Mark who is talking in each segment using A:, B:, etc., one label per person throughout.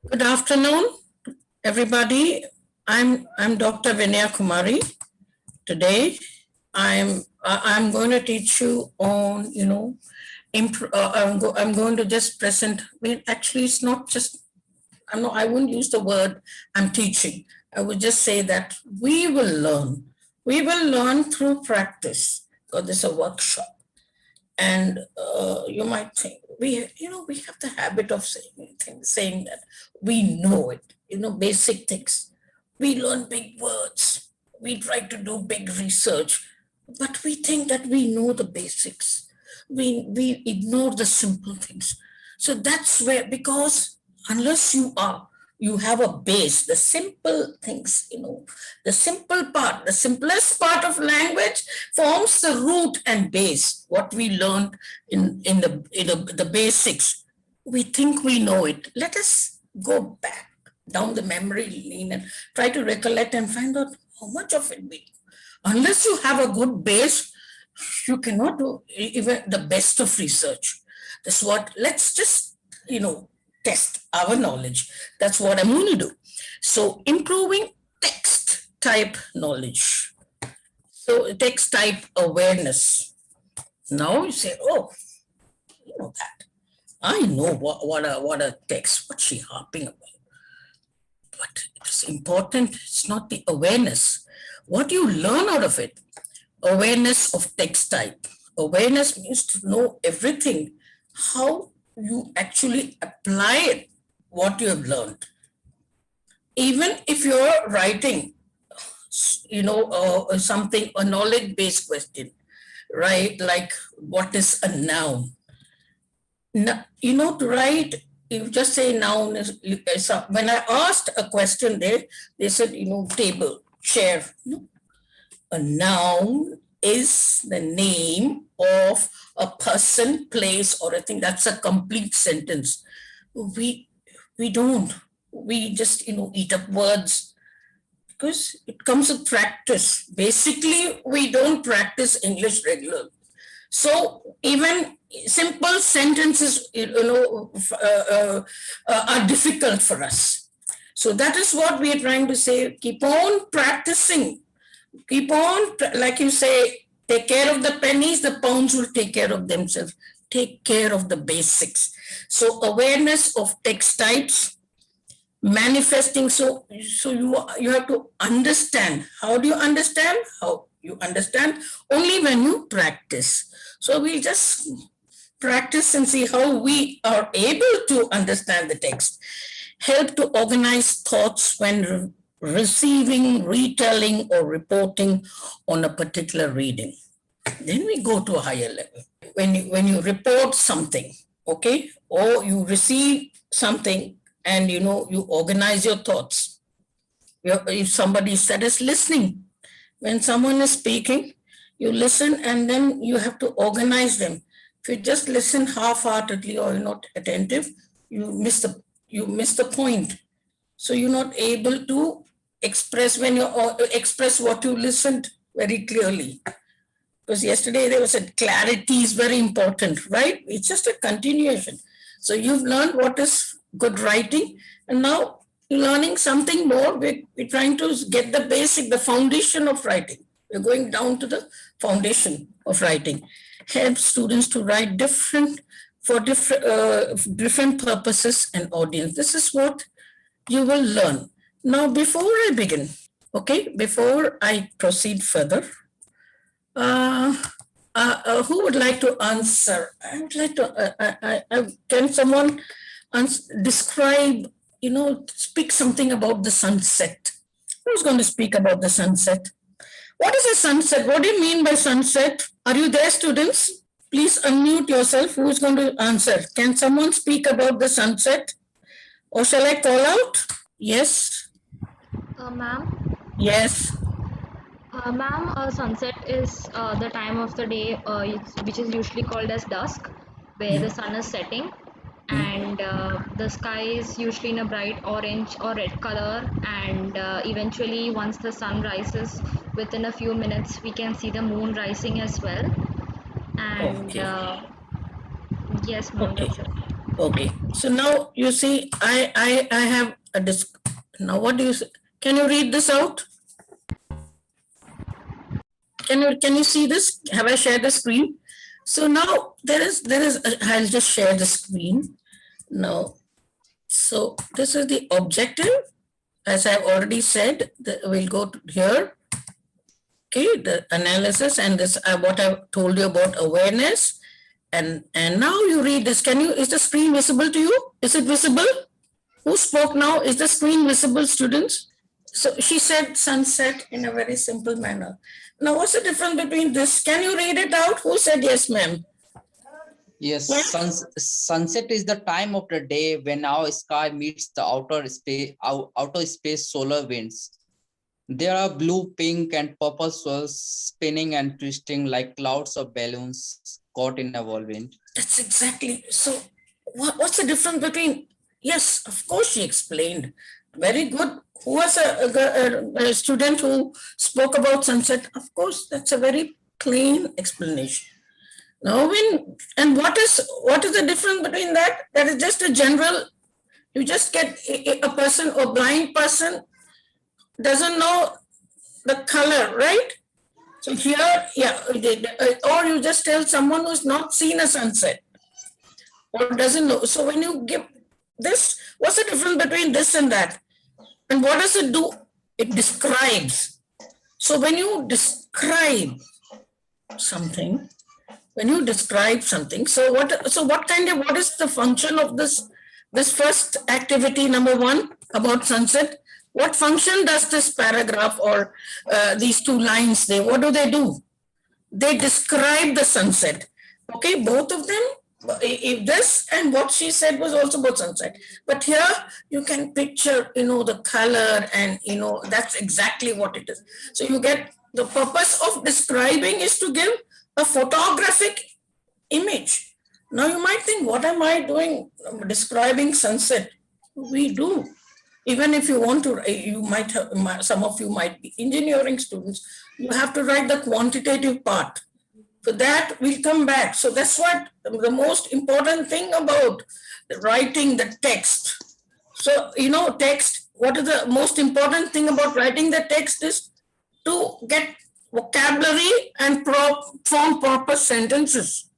A: Good afternoon, everybody. I'm Dr. Vinaya Kumari. Today, I'm going to teach you on I'm going to just present. Actually, it's not just I wouldn't use the word I'm teaching. I would just say that we will learn. We will learn through practice because it's a workshop. And you might think we have the habit of saying that we know it, basic things. We learn big words. We try to do big research, but we think that we know the basics. We ignore the simple things. So that's where, because unless you have a base, the simple things, the simplest part of language forms the root and base. What we learned in the basics, we think we know it. Let us go back down the memory lane and try to recollect and find out how much of it we. Unless you have a good base, you cannot do even the best of research. That's what. Let's just test our knowledge. That's what I'm going to do. So improving text type knowledge. So text type awareness. Now you say, oh, you know that. I know what a text, what's she harping about. But it's important, it's not the awareness. What you learn out of it. Awareness of text type. Awareness means to know everything, how you actually apply it, what you have learned. Even if you're writing, something, a knowledge-based question, right? Like, what is a noun? To write, you just say noun. When I asked a question there, they said, table, chair. A noun is the name of a person, place, or a thing. That's a complete sentence. We don't. We just eat up words because it comes with practice. Basically, we don't practice English regularly. So even simple sentences, are difficult for us. So that is what we are trying to say. Keep on practicing. Keep on, like you say, take care of the pennies, the pounds will take care of themselves. Take care of the basics. So awareness of text types, manifesting. So you have to understand. How do you understand? How you understand? Only when you practice. So we just practice and see how we are able to understand the text. Help to organize thoughts when receiving, retelling, or reporting on a particular reading. Then we go to a higher level. When you report something, okay, or you receive something, and you organize your thoughts. If somebody said is listening, when someone is speaking, you listen and then you have to organize them. If you just listen half-heartedly or you're not attentive, you miss the point. So you're not able to express express what you listened very clearly. Because yesterday there was a clarity is very important, right? It's just a continuation. So you've learned what is good writing, and now you're learning something more. We're trying to get the basic, the foundation of writing. We're going down to the foundation of writing. Help students to write for different purposes and audience. This is what you will learn. Now, before I begin, before I proceed further, who would like to answer? I would like to, can someone describe, speak something about the sunset? Who's going to speak about the sunset? What is a sunset? What do you mean by sunset? Are you there, students? Please unmute yourself. Who is going to answer? Can someone speak about the sunset? Or shall I call out? Yes.
B: Ma'am?
A: Yes.
B: Ma'am, sunset is the time of the day which is usually called as dusk, where the sun is setting and the sky is usually in a bright orange or red color, and eventually once the sun rises, within a few minutes we can see the moon rising as well. And
A: Okay.
B: yes, ma'am,
A: Okay.
B: that's it.
A: Okay, so now you see, I have a disc. Now what do you say? Can you read this out? Can you see this? Have I shared the screen? So now I'll just share the screen now. So this is the objective. As I've already said, we'll go to here. Okay, the analysis and this what I've told you about awareness. And now you read this. Is the screen visible to you? Is it visible? Who spoke now? Is the screen visible, students? So she said sunset in a very simple manner. Now, what's the difference between this? Can you read it out? Who said yes, ma'am?
C: Yes,
A: Yeah.
C: sunset is the time of the day when our sky meets the outer space solar winds. There are blue, pink, and purple swirls spinning and twisting like clouds of balloons caught in a whirlwind.
A: That's exactly. So, what's the difference between? Yes, of course, she explained. Very good. Who was a student who spoke about sunset? Of course, that's a very clean explanation. Now, what is the difference between that? That is just a general. You just get a person or blind person doesn't know the color, right? So here, yeah, or you just tell someone who's not seen a sunset or doesn't know. So when you give this, what's the difference between this and that? And what does it do? It describes. So when you describe something, so what is the function of this first activity, number one, about sunset? What function does this paragraph or these two lines, what do? They describe the sunset. Okay, both of them, if this and what she said was also about sunset. But here you can picture, the color and, that's exactly what it is. So you get the purpose of describing is to give a photographic image. Now you might think, what am I doing describing sunset? We do. Even if you want to, you might have, some of you might be engineering students, you have to write the quantitative part. For that, we'll come back. So that's what the most important thing about writing the text. So, text, what is the most important thing about writing the text is to get vocabulary and form proper sentences,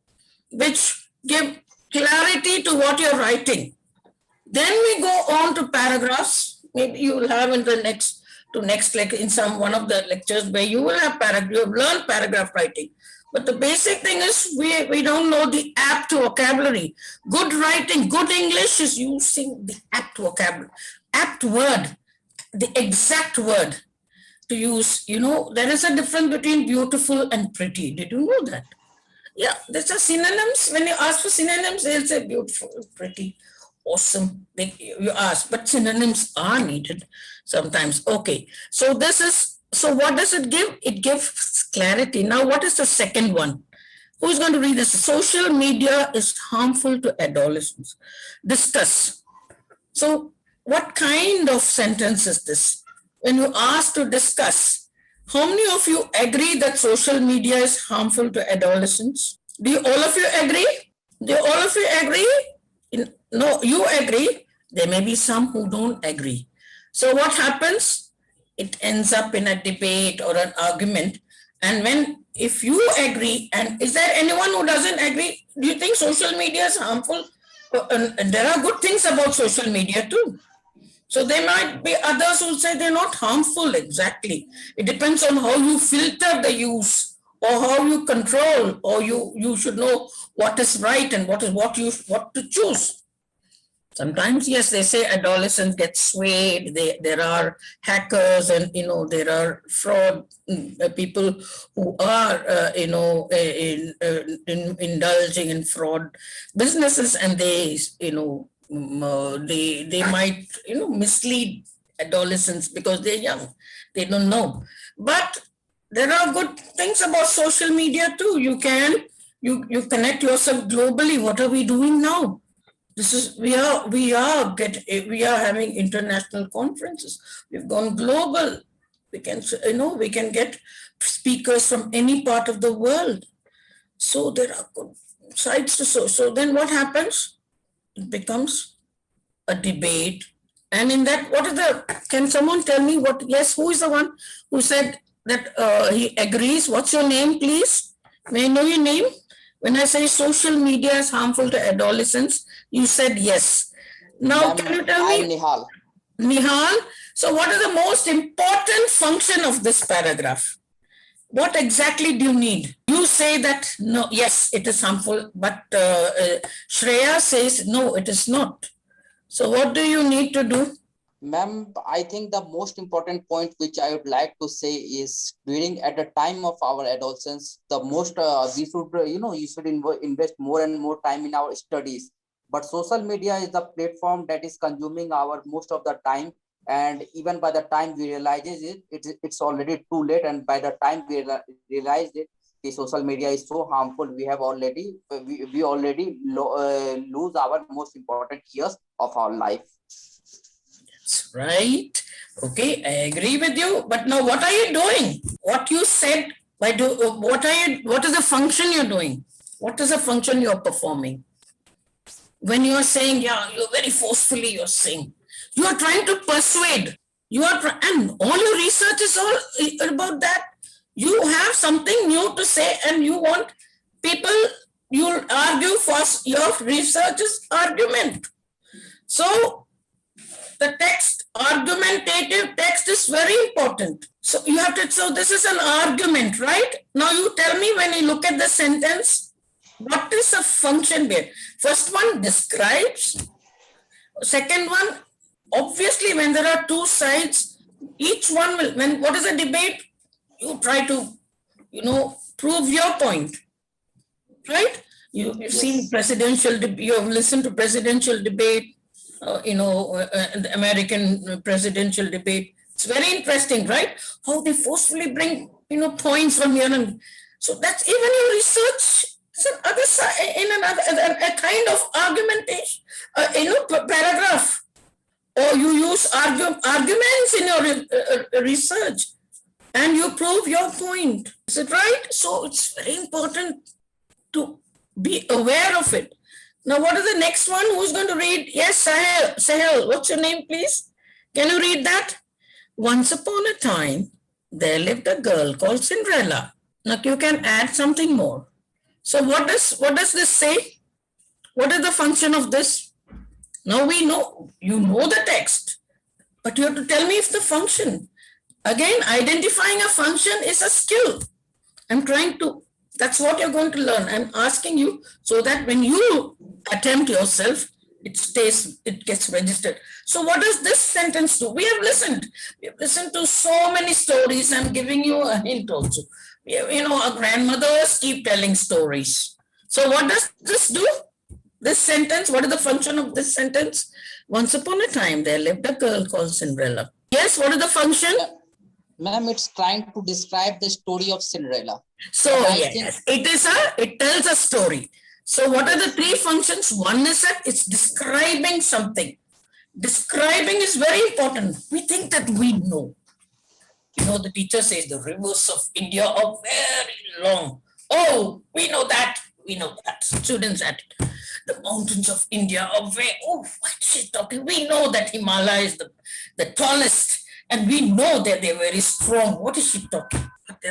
A: which give clarity to what you're writing. Then we go on to paragraphs. Maybe you will have in the next like in one of the lectures where you will have you have learned paragraph writing. But the basic thing is we don't know the apt vocabulary. Good writing, good English is using the apt vocabulary, apt word, the exact word to use. There is a difference between beautiful and pretty. Did you know that? Yeah, there's a synonyms. When you ask for synonyms, they'll say beautiful, pretty, awesome. You ask, but synonyms are needed sometimes. Okay, so what does it give? It gives clarity. Now, what is the second one? Who's going to read this? Social media is harmful to adolescents. Discuss. So what kind of sentence is this? When you ask to discuss, how many of you agree that social media is harmful to adolescents? Do all of you agree? Do all of you agree? No, you agree. There may be some who don't agree. So what happens? It ends up in a debate or an argument. And if you agree, and is there anyone who doesn't agree? Do you think social media is harmful? And there are good things about social media too. So there might be others who say they're not harmful exactly. It depends on how you filter the use or how you control, or you should know what is right and what to choose. Sometimes, yes, they say adolescents get swayed. There are hackers and, there are fraud people who are, indulging in fraud businesses, and they might, mislead adolescents because they're young. They don't know. But there are good things about social media too. You connect yourself globally. What are we doing now? We are having international conferences. We've gone global. We can get speakers from any part of the world. So there are good sides to so then what happens? it becomes a debate. And in that, what is the, can someone tell me what, yes, who is the one who said that he agrees? What's your name, please? May I know your name? When I say social media is harmful to adolescents, you said yes. Now, can you tell
C: I'm
A: me,
C: Nihal.
A: Nihal, so what is the most important function of this paragraph? What exactly do you need? You say that, no, yes, it is harmful, but Shreya says, no, it is not. So what do you need to do?
C: Ma'am, I think the most important point which I would like to say is during at the time of our adolescence, the most we should you should invest more and more time in our studies. But social media is the platform that is consuming our most of the time, and even by the time we realizes it's already too late. And by the time we realize it, the social media is so harmful. We have already lose our most important years of our life.
A: That's right. Okay, I agree with you. But now what are you doing? What you said, what is the function you're doing? What is the function you're performing? When you're saying, yeah, you're very forcefully, you're saying, you are trying to persuade. And all your research is all about that. You have something new to say and you want people, you'll argue for your research's argument. So the text, argumentative text is very important. So you have to, so this is an argument, right? Now you tell me, when you look at the sentence, what is the function there? First one describes. Second one, obviously when there are two sides, each one will, what is a debate? You try to, prove your point, right? You've seen presidential, you've listened to presidential debate, the American presidential debate. It's very interesting, right? How they forcefully bring, points from here. And so that's even your research. It's another side, in a kind of argumentation, paragraph. Or you use arguments in your research and you prove your point. Is it right? So it's very important to be aware of it. Now, what is the next one? Who's going to read? Yes, Sahel. Sahel, what's your name, please? Can you read that? Once upon a time, there lived a girl called Cinderella. Now, you can add something more. So what does this say? What is the function of this? Now we know, you know the text, but you have to tell me if the function. Again, identifying a function is a skill. I'm trying to, that's what you're going to learn. I'm asking you so that when you attempt yourself, it gets registered. So what does this sentence do? We have listened to so many stories. I'm giving you a hint also. Our grandmothers keep telling stories. So what does this do? This sentence, what is the function of this sentence? Once upon a time, there lived a girl called Cinderella. Yes, what is the function?
C: Ma'am, it's trying to describe the story of Cinderella.
A: So yes, it tells a story. So what are the three functions? One is that it's describing something. Describing is very important. We think that we know. The teacher says the rivers of India are very long. Oh, we know that. We know that. Students at it. The mountains of India are very, what is she talking? We know that Himalaya is the tallest, and we know that they're very strong. What is she talking? But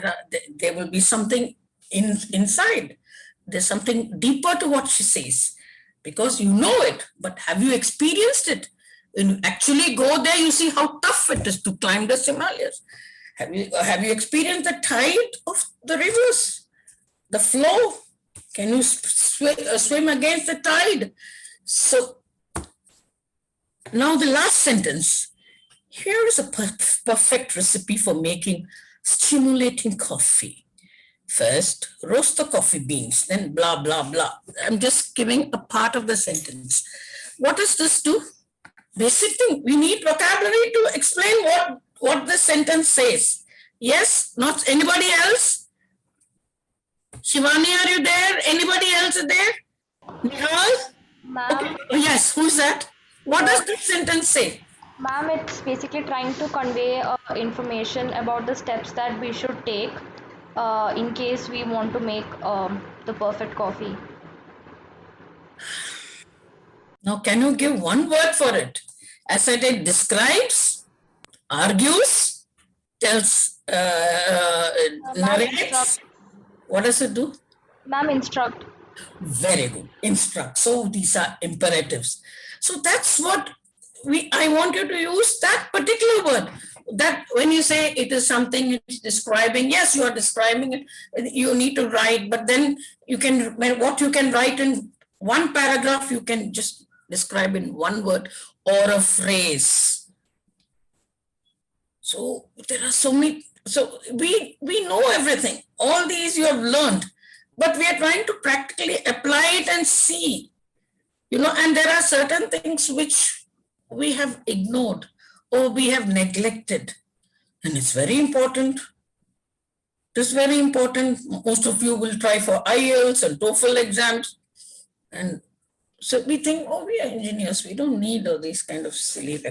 A: there will be something inside. There's something deeper to what she says, because you know it, but have you experienced it? When you actually go there, you see how tough it is to climb the Himalayas. Have you experienced the tide of the rivers? The flow? Can you swim against the tide? So now the last sentence. Here is a perfect recipe for making stimulating coffee. First, roast the coffee beans, then blah, blah, blah. I'm just giving a part of the sentence. What does this do? Basic thing. We need vocabulary to explain what the sentence says. Yes? Not anybody else? Shivani, are you there? Anybody else there? Nihal?
B: Ma'am,
A: Okay. Yes, who's that? What does this sentence say?
B: ma'am, it's basically trying to convey information about the steps that we should take in case we want to make the perfect coffee.
A: Now, can you give one word for it? As I did, describes, argues, tells,
B: Ma'am,
A: narrates. What does it do?
B: Ma'am, instruct.
A: Very good. Instruct. So these are imperatives. So that's what I want you to use that particular word. That when you say it is something it's describing, yes, you are describing it. You need to write, but then you can, what you can write in one paragraph, you can just describe in one word or a phrase. So there are so many. So we know everything. All these you have learned, but we are trying to practically apply it and see, and there are certain things which we have ignored or we have neglected. And it's very important. It's very important. Most of you will try for IELTS and TOEFL exams. And so we think, oh, we are engineers. We don't need all these kind of silly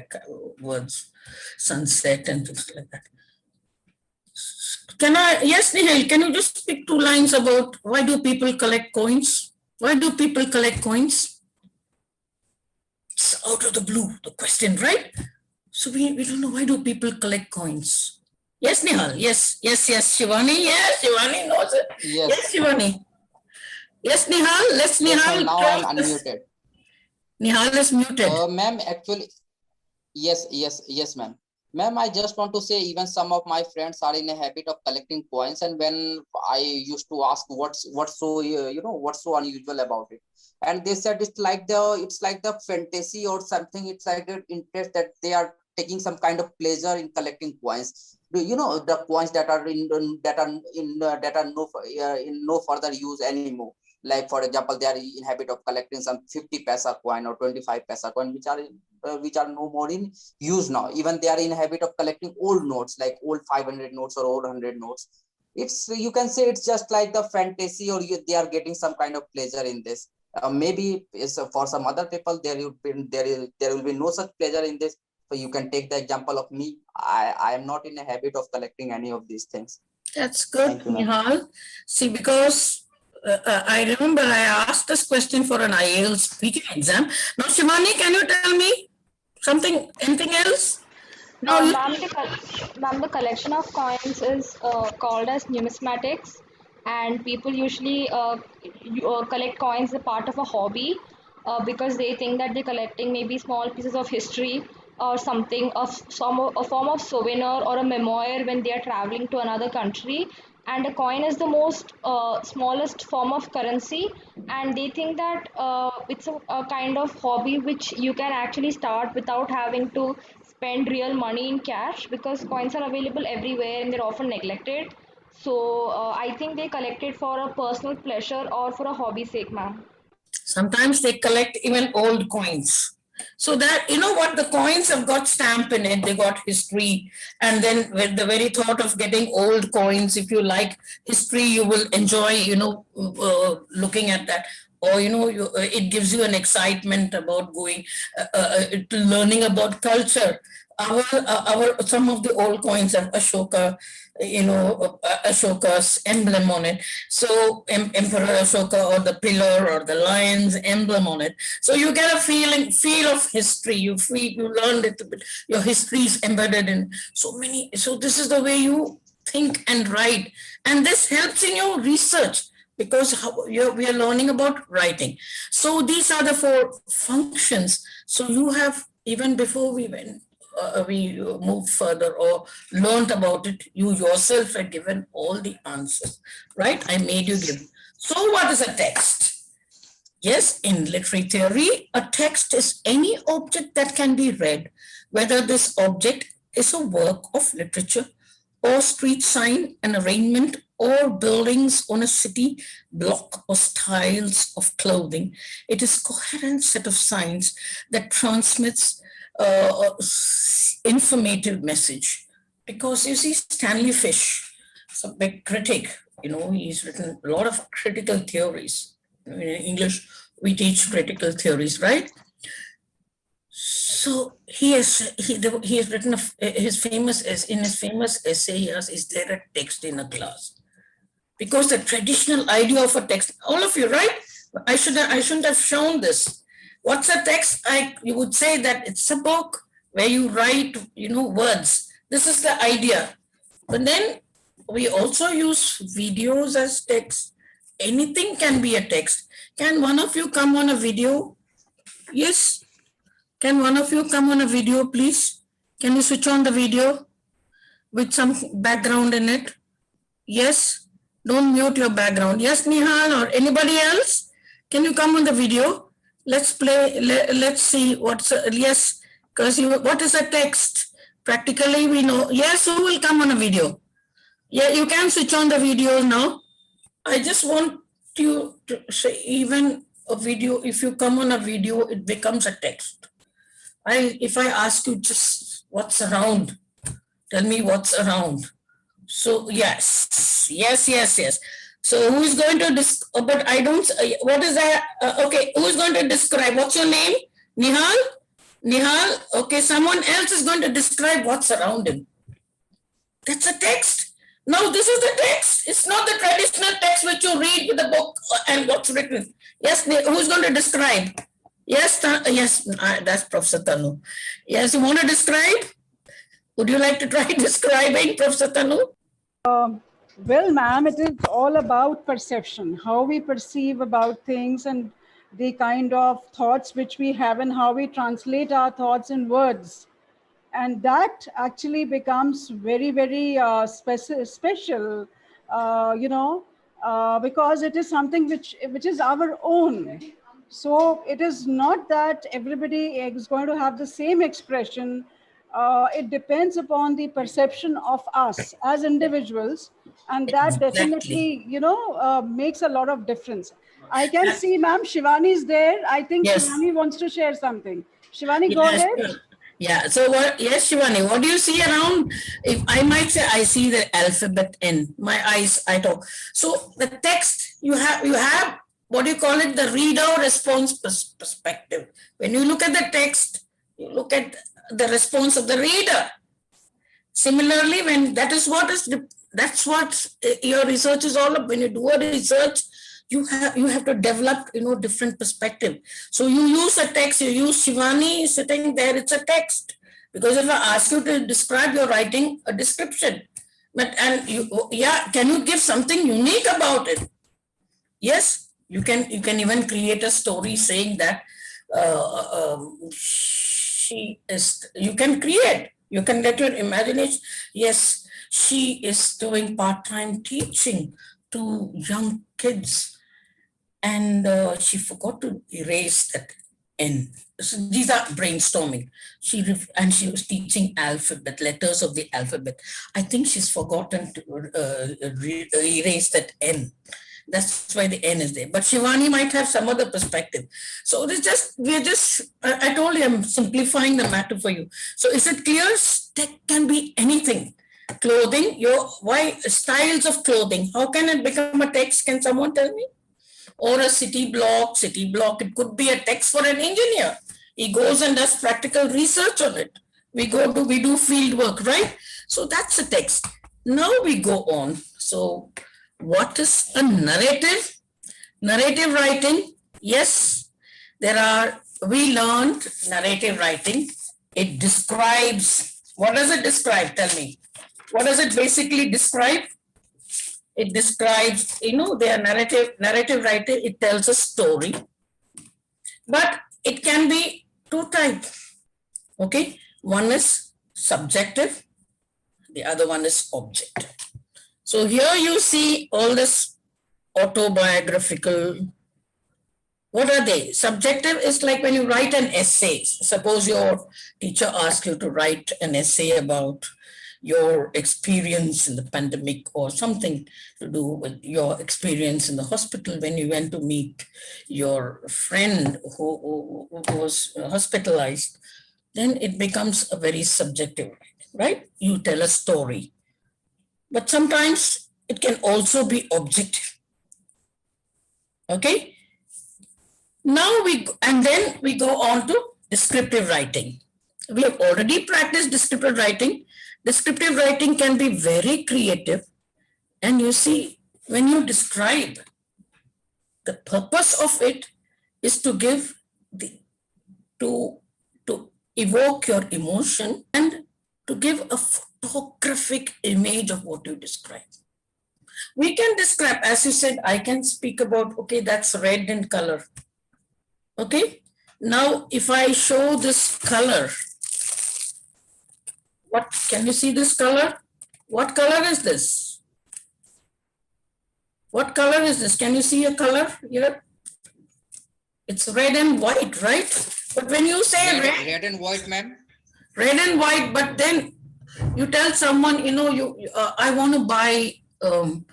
A: words, sunset and things like that. Yes, Nihal, can you just speak 2 lines about why do people collect coins? Why do people collect coins? It's out of the blue, the question, right? So we don't know, why do people collect coins? Yes, Nihal. Yes. Shivani. Yes, Shivani knows it. Yes, Shivani. Yes, Nihal. Let's Nihal.
C: Now I'm unmuted.
A: Nihal is muted.
C: Ma'am, actually, yes, ma'am. Ma'am, I just want to say, even some of my friends are in a habit of collecting coins, and when I used to ask what's so what's so unusual about it, and they said it's like the fantasy or something. It's like the interest that they are taking some kind of pleasure in collecting coins. The coins that are in no further use anymore. Like, for example, they are in habit of collecting some 50 paisa coin or 25 paisa coin, which are no more in use now. Even they are in habit of collecting old notes, like old 500 notes or old 100 notes. You can say it's just like the fantasy, or they are getting some kind of pleasure in this. Maybe for some other people there will be no such pleasure in this. So you can take the example of me. I am not in a habit of collecting any of these things.
A: That's good, Nihal. See, because I remember I asked this question for an IELTS speaking exam. Now, Shivani, can you tell me anything else?
B: No, ma'am, the collection of coins is called as numismatics, and people usually collect coins as a part of a hobby because they think that they're collecting maybe small pieces of history or something of a form of souvenir or a memoir when they are traveling to another country. And a coin is the most smallest form of currency, and they think that it's a kind of hobby which you can actually start without having to spend real money in cash, because coins are available everywhere and they're often neglected. So I think they collect it for a personal pleasure or for a hobby sake, ma'am.
A: Sometimes they collect even old coins. So that, what, the coins have got stamp in it, they got history. And then with the very thought of getting old coins, if you like history, you will enjoy, looking at that. Or, it gives you an excitement about going, learning about culture. Some of the old coins have Ashoka, Ashoka's emblem on it. So Emperor Ashoka, or the pillar or the lion's emblem on it. So you get a feel of history. You learned it a bit. Your history is embedded in so many. So this is the way you think and write. And this helps in your research, because we are learning about writing. So these are the 4 functions. So you have, even before we moved further or learned about it, you yourself had given all the answers, right? I made you give. So what is a text? Yes, in literary theory, a text is any object that can be read, whether this object is a work of literature or street sign, an arrangement, or buildings on a city block, or styles of clothing. It is a coherent set of signs that transmits informative message. Because you see, Stanley Fish, a big critic, he's written a lot of critical theories. In English, we teach critical theories, right? So he has written his famous essay. He has, is there a text in a class? Because the traditional idea of a text, all of you, right? I shouldn't have shown this. What's a text? You would say that it's a book where you write, words. This is the idea. But then we also use videos as text. Anything can be a text. Can one of you come on a video? Yes. Can one of you come on a video, please? Can you switch on the video with some background in it? Yes. Don't mute your background. Yes, Nihal or anybody else? Can you come on the video? Let's play. Let's see what's yes. Because what is a text? Practically, we know. Yes, who will come on a video? Yeah, you can switch on the video now. I just want you to say even a video. If you come on a video, it becomes a text. If I ask you just what's around, tell me what's around. So yes. So who is going to but I don't, what is that? Okay, who is going to describe? What's your name? Nihal? Okay, someone else is going to describe what's around him. That's a text. No, this is the text. It's not the traditional text which you read with the book and what's written. Yes, who's going to describe? Yes, that's Professor Tanu. Yes, you want to describe? Would you like to try describing, Professor Tanu?
D: Well, ma'am, it is all about perception, how we perceive about things and the kind of thoughts which we have and how we translate our thoughts in words. And that actually becomes very, very special, because it is something which is our own. So it is not that everybody is going to have the same expression. It depends upon the perception of us as individuals, and that definitely, makes a lot of difference. I can see, ma'am, Shivani is there. I think yes. Shivani wants to share something. Shivani, go ahead.
A: Yeah. So what? Yes, Shivani. What do you see around? If I might say, I see the alphabet N. My eyes, I talk. So the text you have. What do you call it? The reader response perspective. When you look at the text, you look at the response of the reader. Similarly, that's what your research is all about. When you do a research, you have to develop different perspective. So you use a text. You use Shivani sitting there. It's a text, because if I ask you to describe, you're writing a description. Can you give something unique about it? Yes. You can even create a story saying that you can let your imagination. Yes, she is doing part-time teaching to young kids, and she forgot to erase that N. So these are brainstorming. She was teaching letters of the alphabet. I think she's forgotten to erase that N. That's why the N is there. But Shivani might have some other perspective. So I told you I'm simplifying the matter for you. So is it clear? Tech can be anything. Clothing, styles of clothing. How can it become a text? Can someone tell me? Or a city block, it could be a text for an engineer. He goes and does practical research on it. We do field work, right? So that's a text. Now we go on. So what is a narrative? Narrative writing. Yes, we learned narrative writing. It describes, what does it describe? Tell me. What does it basically describe? It describes, their narrative writing, it tells a story. But it can be two types. Okay, one is subjective, the other one is objective. So here you see all this autobiographical. What are they? Subjective is like when you write an essay. Suppose your teacher asks you to write an essay about your experience in the pandemic or something to do with your experience in the hospital when you went to meet your friend who was hospitalized. Then it becomes a very subjective, right? You tell a story. But sometimes it can also be objective. Okay. Now then we go on to descriptive writing. We have already practiced descriptive writing. Descriptive writing can be very creative. And you see, when you describe, the purpose of it is to give to, to evoke your emotion and to give a photographic image of what you describe. We can describe, as you said, I can speak about, okay, that's red in color. Okay. Now, if I show this color, what can you see this color? What color is this? What color is this? Can you see a color here? It's red and white, right? But when you say
C: Red and white, ma'am.
A: red and white, but then you tell someone, you know, I want to buy, you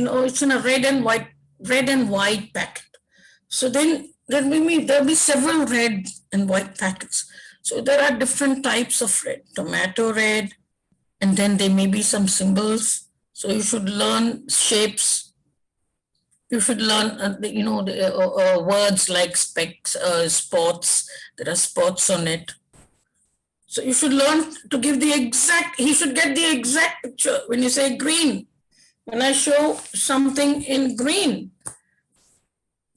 A: know, it's in a red and white packet. So then there'll be several red and white packets. So there are different types of red, tomato red, and then there may be some symbols. So you should learn shapes. You should learn, you know, words like specks, spots. There are spots on it. So you should learn to give the exact, he should get the exact picture. When you say green, when I show something in green,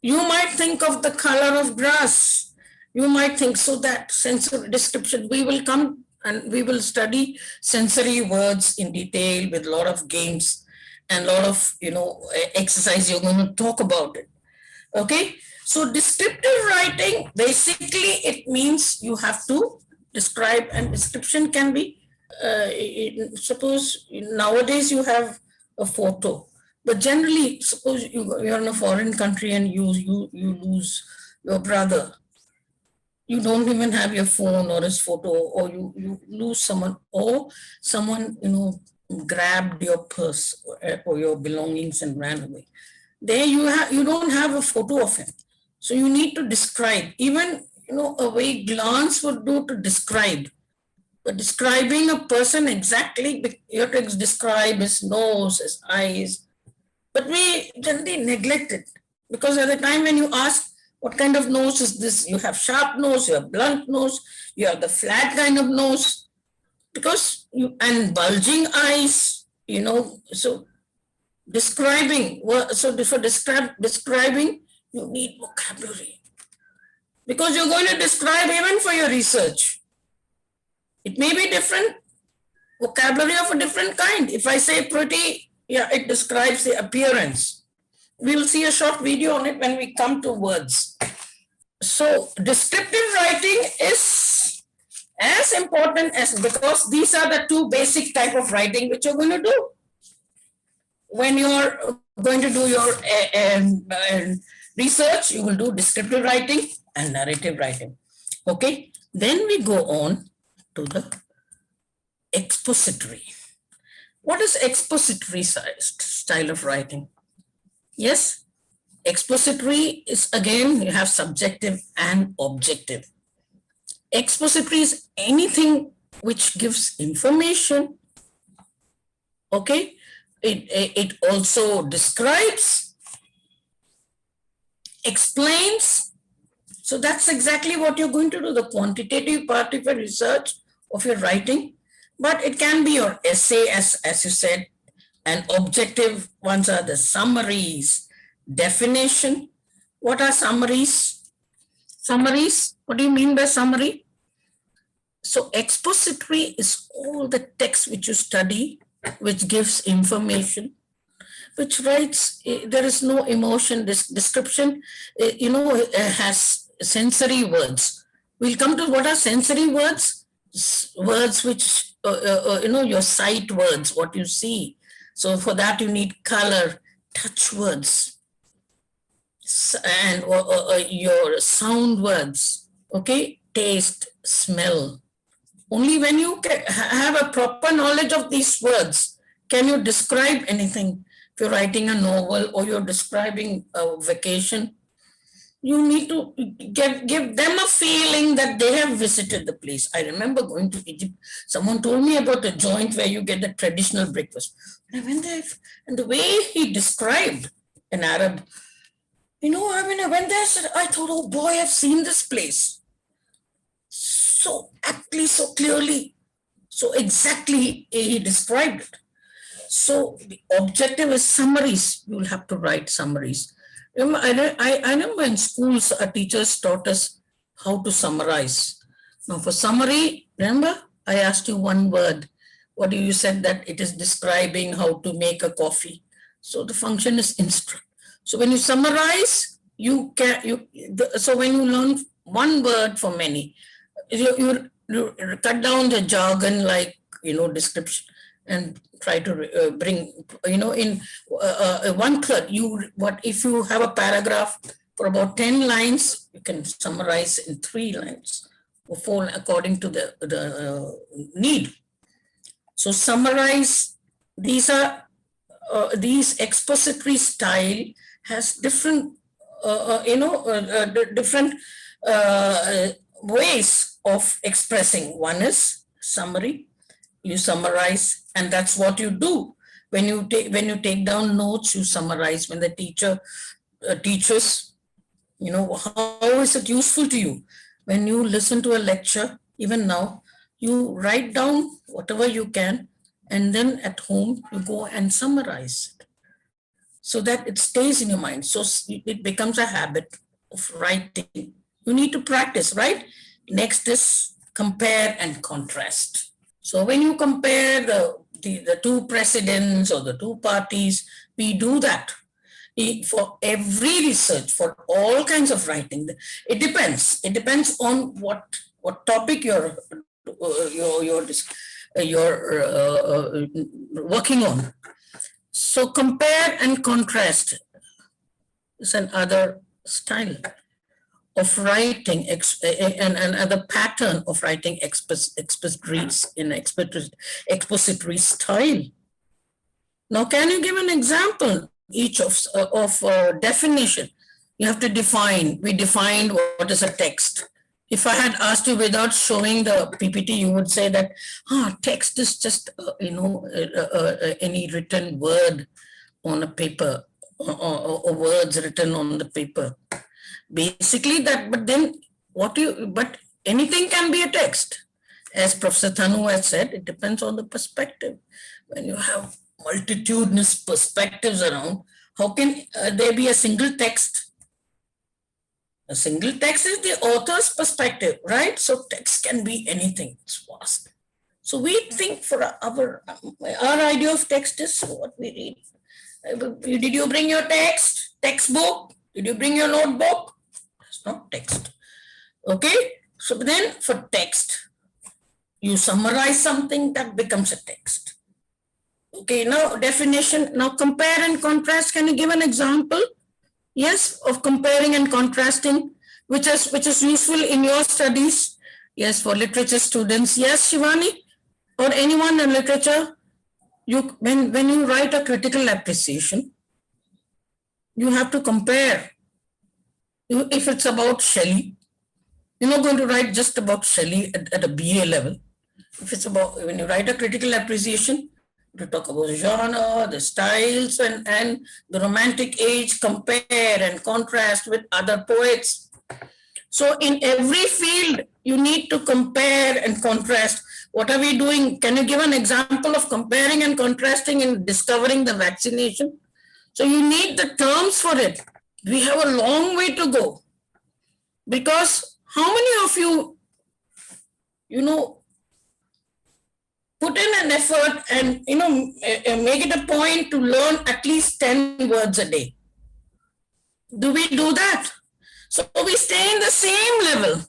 A: you might think of the color of grass. You might think, so that sensory description, we will come and we will study sensory words in detail with a lot of games and a lot of, you know, exercise. You're going to talk about it. Okay. So descriptive writing, basically it means you have to describe, and description can be, suppose nowadays you have a photo, but generally suppose you're in a foreign country and you lose your brother. You don't even have your phone or his photo, or you lose someone, or someone, you know, grabbed your purse or your belongings and ran away. There you don't have a photo of him. So you need to describe, even, you know, a way glance would do to describe. But describing a person exactly, you have to describe his nose, his eyes. But we generally neglect it, because at the time when you ask, what kind of nose is this? You have sharp nose, you have blunt nose, you have the flat kind of nose, because and bulging eyes, you know. So describing, so for describing, you need vocabulary, because you're going to describe even for your research. It may be different vocabulary of a different kind. If I say pretty, yeah, it describes the appearance. We'll see a short video on it when we come to words. So descriptive writing is as important as, because these are the two basic type of writing which you're going to do when you're going to do your research. You will do descriptive writing and narrative writing. Okay, then we go on to the expository. What is expository style of writing? Yes, expository is, again, you have subjective and objective. Expository is anything which gives information. Okay, it also describes, explains. So that's exactly what you're going to do, the quantitative part of your research, of your writing. But it can be your essay, as you said, and objective ones are the summaries, definition. What are summaries? Summaries, what do you mean by summary? So expository is all the text which you study, which gives information, which writes, there is no emotion. This description, you know, has sensory words. We'll come to what are sensory words. Words which, you know, your sight words, what you see. So for that you need color, touch words, and your sound words, okay, taste, smell. Only when you have a proper knowledge of these words can you describe anything. If you're writing a novel or you're describing a vacation, you need to give them a feeling that they have visited the place. I remember going to Egypt. Someone told me about a joint where you get the traditional breakfast. I went there, and the way he described in Arab, you know, I mean, I went there, I thought, oh boy, I've seen this place. So aptly, so clearly, so exactly he described it. So the objective is summaries. You will have to write summaries. I remember in schools, our teachers taught us how to summarize. Now for summary, remember I asked you one word. What do you said that it is describing how to make a coffee. So the function is instruct. So when you summarize, so when you learn one word for many, you cut down the jargon like, description and try to bring, in 1/3, if you have a paragraph for about 10 lines, you can summarize in 3 lines or 4 according to the need. So summarize, these expository style has different, different ways of expressing. One is summary, you summarize, and that's what you do. When you take down notes, you summarize. When the teacher teaches, how is it useful to you? When you listen to a lecture, even now, you write down whatever you can, and then at home, you go and summarize it so that it stays in your mind. So it becomes a habit of writing. You need to practice, right? Next is compare and contrast. So when you compare the two presidents or the two parties, we do that. For every research, for all kinds of writing, it depends. It depends on what topic you're working on. So compare and contrast is another style of writing and another pattern of writing expositories in expository style. Now, can you give an example each of definition? You have to define. We defined what is a text. If I had asked you without showing the PPT, you would say that text is just any written word on a paper or words written on the paper. Basically that, but anything can be a text. As Professor Thanu has said, it depends on the perspective. When you have multitudinous perspectives around, how can there be a single text? A single text is the author's perspective, right? So text can be anything, it's vast. So we think for our idea of text is what we read. Did you bring your textbook? Did you bring your notebook? It's not text. Okay, so then for text, you summarize something that becomes a text. Okay, now definition, now compare and contrast. Can you give an example? Yes, of comparing and contrasting, which is useful in your studies. Yes, for literature students. Yes, Shivani, or anyone in literature. When you write a critical appreciation, you have to compare. If it's about Shelley, you're not going to write just about Shelley at a BA level. If it's about, when you write a critical appreciation, to talk about genre, the styles, and the Romantic age, compare and contrast with other poets. So in every field, you need to compare and contrast. What are we doing? Can you give an example of comparing and contrasting in discovering the vaccination? So you need the terms for it. We have a long way to go. Because how many of you, put in an effort and, make it a point to learn at least 10 words a day? Do we do that? So we stay in the same level.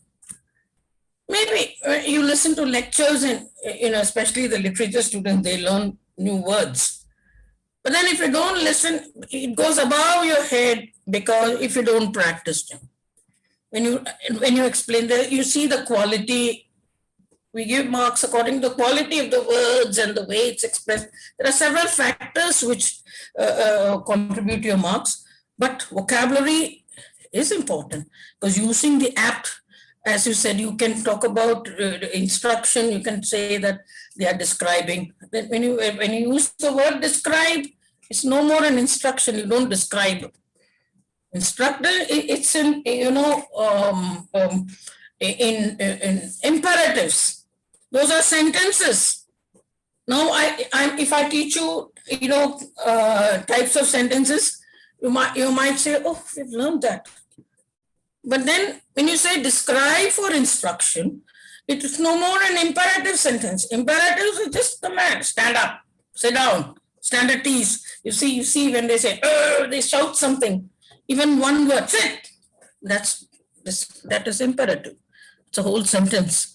A: Maybe you listen to lectures and, especially the literature students, they learn new words. But then if you don't listen, it goes above your head because if you don't practice them. When you explain you see the quality. We give marks according to the quality of the words and the way it's expressed. There are several factors which contribute to your marks, but vocabulary is important because using the apt, as you said, you can talk about instruction. You can say that they are describing. When you use the word describe, it's no more an instruction. You don't describe. Instructor, it's in imperatives. Those are sentences. Now, if I teach you, types of sentences, you might say, oh, we've learned that. But then when you say describe for instruction, it is no more an imperative sentence. Imperatives is just the man, stand up, sit down, stand at ease. You see when they say, they shout something, even one word, sit. That is imperative. It's a whole sentence.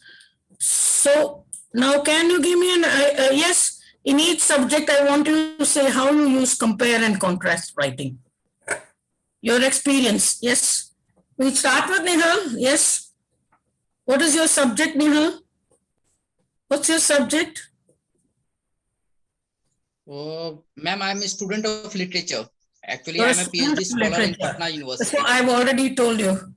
A: So now can you give me an, yes, in each subject, I want you to say how you use compare and contrast writing. Your experience, yes. We start with Nihal, yes. What is your subject, Nihal? What's your subject?
C: Ma'am, I'm a student of literature. Actually,
A: You're
C: I'm a
A: student
C: PhD
A: of
C: scholar in
A: literature.
C: Patna University.
A: So I've already told you,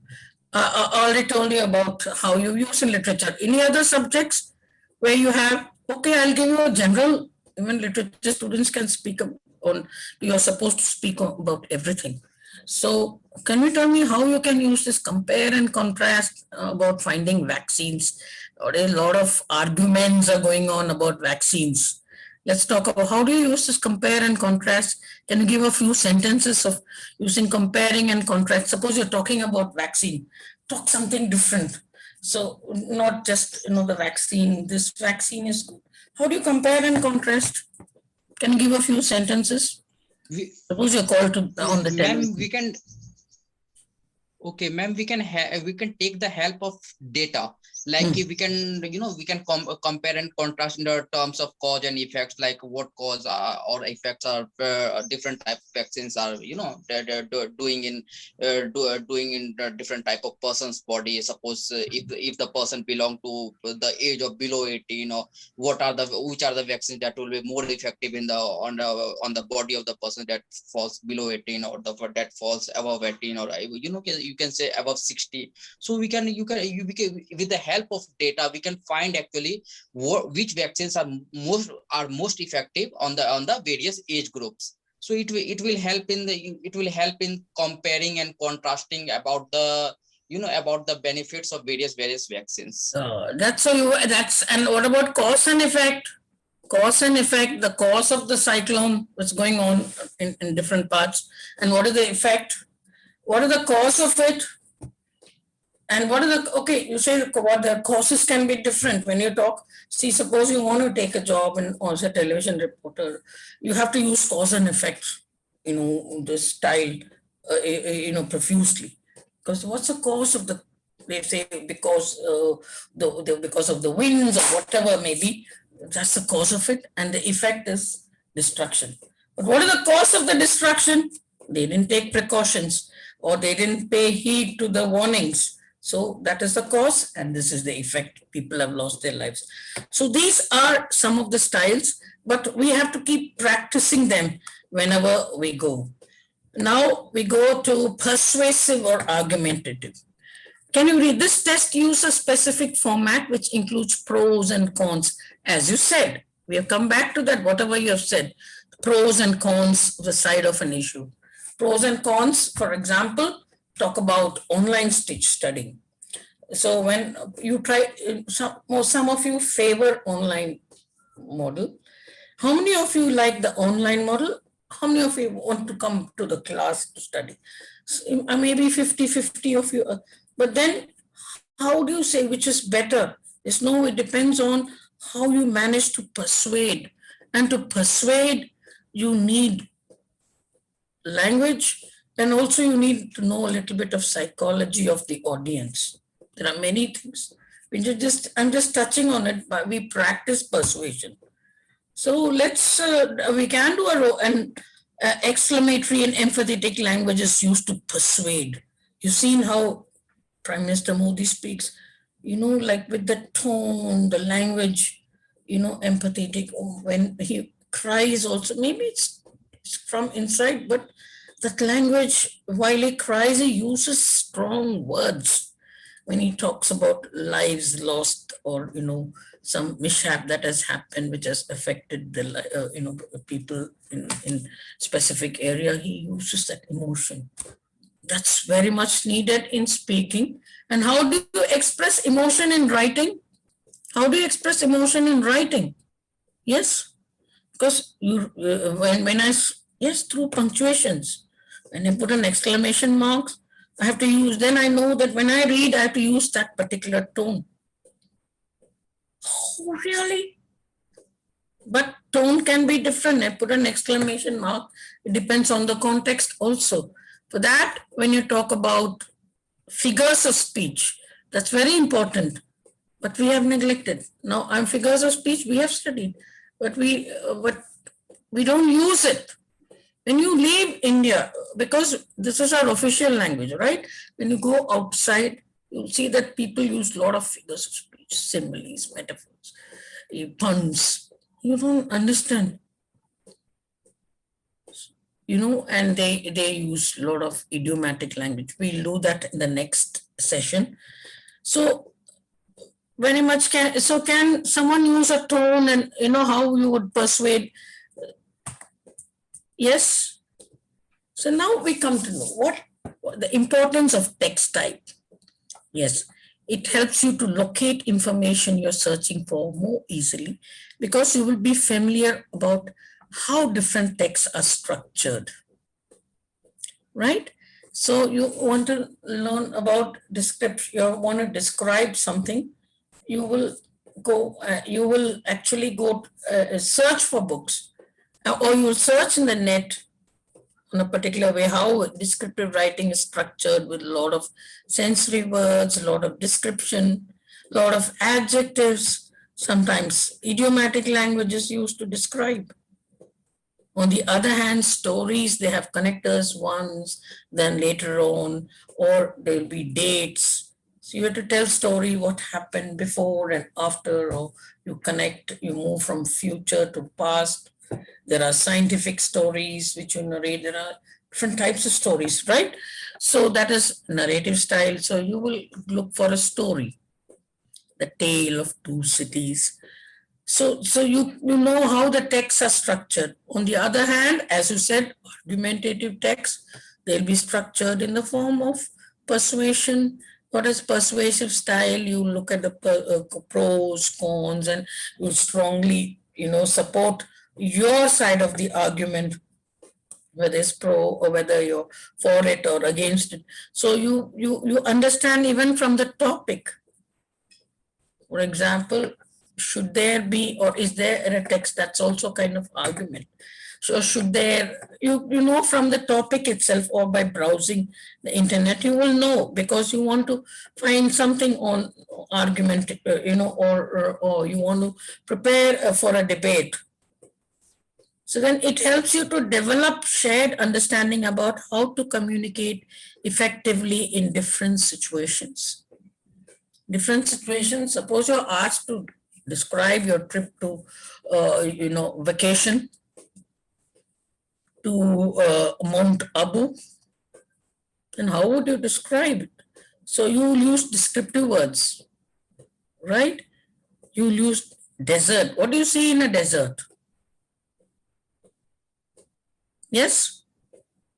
A: about how you use in literature. Any other subjects where you have, okay, I'll give you a general, even literature students can speak on, you're supposed to speak about everything. So can you tell me how you can use this compare and contrast about finding vaccines? Or a lot of arguments are going on about vaccines. Let's talk about how do you use this compare and contrast? Can you give a few sentences of using comparing and contrast? Suppose you're talking about vaccine, talk something different. So not just, the vaccine, this vaccine is good. How do you compare and contrast? Can you give a few sentences?
C: We,
A: Suppose you're called to on the
C: ma'am,
A: television.
C: we can. Okay, ma'am, we can take the help of data. Like we can, we can compare and contrast in the terms of cause and effects, like what cause or effects are different type of vaccines are, they're doing in doing in the different type of person's body. Suppose if the person belong to the age of below 18, or which are the vaccines that will be more effective in the on the body of the person that falls below 18, or that falls above 18, or you can say above 60. So we can with the help of data we can find actually which vaccines are most effective on the various age groups. So it will help in comparing and contrasting about the about the benefits of various vaccines.
A: And what about cause and effect? Cause and effect, the cause of the cyclone, what's going on in different parts, and what is the effect? What is the cause of it? And what are okay, you say what the causes can be different when you talk. See, suppose you want to take a job and as a television reporter, you have to use cause and effect, the style, profusely. Because what's the cause of the, they say because because of the winds or whatever maybe, that's the cause of it, and the effect is destruction. But what is the cause of the destruction? They didn't take precautions, or they didn't pay heed to the warnings. So that is the cause, and this is the effect. People have lost their lives. So these are some of the styles, but we have to keep practicing them whenever we go. Now we go to persuasive or argumentative. Can you read? This test uses a specific format which includes pros and cons. As you said, we have come back to that, whatever you have said, pros and cons of the side of an issue. Pros and cons, for example, talk about online studying. So when you try, some of you favor online model. How many of you like the online model? How many of you want to come to the class to study? So, maybe 50-50 of you. But then how do you say which is better? It depends on how you manage to persuade. And to persuade, you need language, and also you need to know a little bit of psychology of the audience. There are many things. I'm just touching on it, but we practice persuasion. So we can do an exclamatory and emphatic language is used to persuade. You've seen how Prime Minister Modi speaks, like with the tone, the language, empathetic. When he cries also, maybe it's from inside, but that language, while he cries, he uses strong words when he talks about lives lost, or some mishap that has happened which has affected the people in specific area. He uses that emotion. That's very much needed in speaking. And how do you express emotion in writing? How do you express emotion in writing? Yes, because through punctuations. When I put an exclamation mark, I have to use, then I know that when I read, I have to use that particular tone. Oh, really? But tone can be different. I put an exclamation mark. It depends on the context also. For that, when you talk about figures of speech, that's very important. But we have neglected. Now, on figures of speech, we have studied, but we don't use it. When you leave India, because this is our official language, right? When you go outside, you see that people use a lot of figures of speech, similes, metaphors, puns. You don't understand, and they use a lot of idiomatic language. We'll do that in the next session. So very much can someone use a tone, and how you would persuade? Yes. So now we come to know what the importance of text type. Yes, it helps you to locate information you're searching for more easily, because you will be familiar about how different texts are structured, right? So you want to learn about description, you want to describe something, you will actually go search for books, or you will search in the net in a particular way, how descriptive writing is structured with a lot of sensory words, a lot of description, a lot of adjectives, sometimes idiomatic language is used to describe. On the other hand, stories, they have connectors once, then later on, or there'll be dates. So you have to tell story what happened before and after, or you connect, you move from future to past. There are scientific stories which you narrate. There are different types of stories, right? So that is narrative style. So you will look for a story, the tale of two cities. So you know how the texts are structured. On the other hand, as you said, argumentative texts, they'll be structured in the form of persuasion. What is persuasive style? You look at the pros, cons, and you strongly, support your side of the argument, whether it's pro or whether you're for it or against it. So you understand even from the topic. For example, should there be, or is there a text? That's also kind of argument. So should there, from the topic itself, or by browsing the internet, you will know, because you want to find something on argument, or you want to prepare for a debate. So then it helps you to develop shared understanding about how to communicate effectively in different situations. Different situations, suppose you're asked to describe your trip to, vacation to Mount Abu, then how would you describe it? So you will use descriptive words, right? You will use desert. What do you see in a desert? Yes,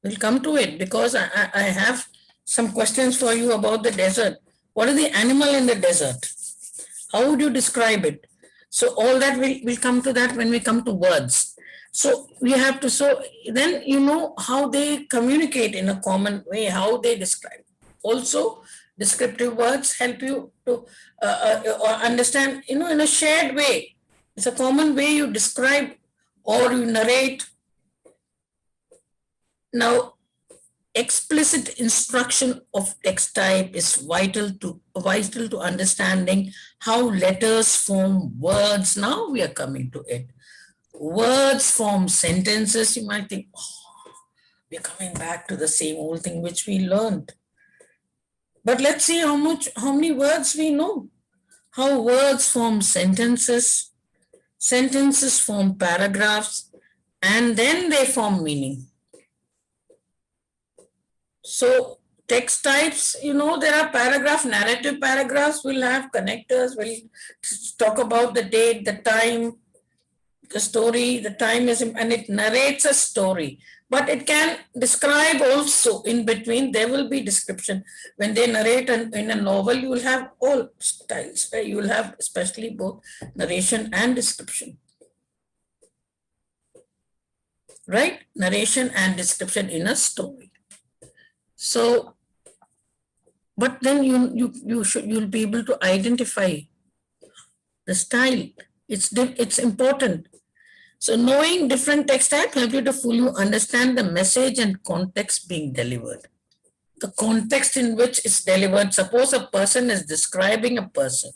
A: we'll come to it, because I have some questions for you about the desert. What is the animal in the desert? How would you describe it? So all that we'll come to that when we come to words. So we have to, so then how they communicate in a common way, how they describe. Also, descriptive words help you to understand, in a shared way. It's a common way you describe or you narrate. Now, explicit instruction of text type is vital to understanding how letters form words. Now we are coming to it. Words form sentences. You might think, we're coming back to the same old thing which we learned. But let's see how many words we know. How words form sentences, sentences form paragraphs, and then they form meaning. So text types, there are paragraph, narrative paragraphs will have connectors, will talk about the date, the time, the story, the time is, and it narrates a story. But it can describe also in between, there will be description. When they narrate in a novel, you will have all styles, right? You will have especially both narration and description. Right? Narration and description in a story. So but then you'll be able to identify the style. It's important. So knowing different text types help you to fully understand the message and context being delivered. The context in which it's delivered. Suppose a person is describing a person,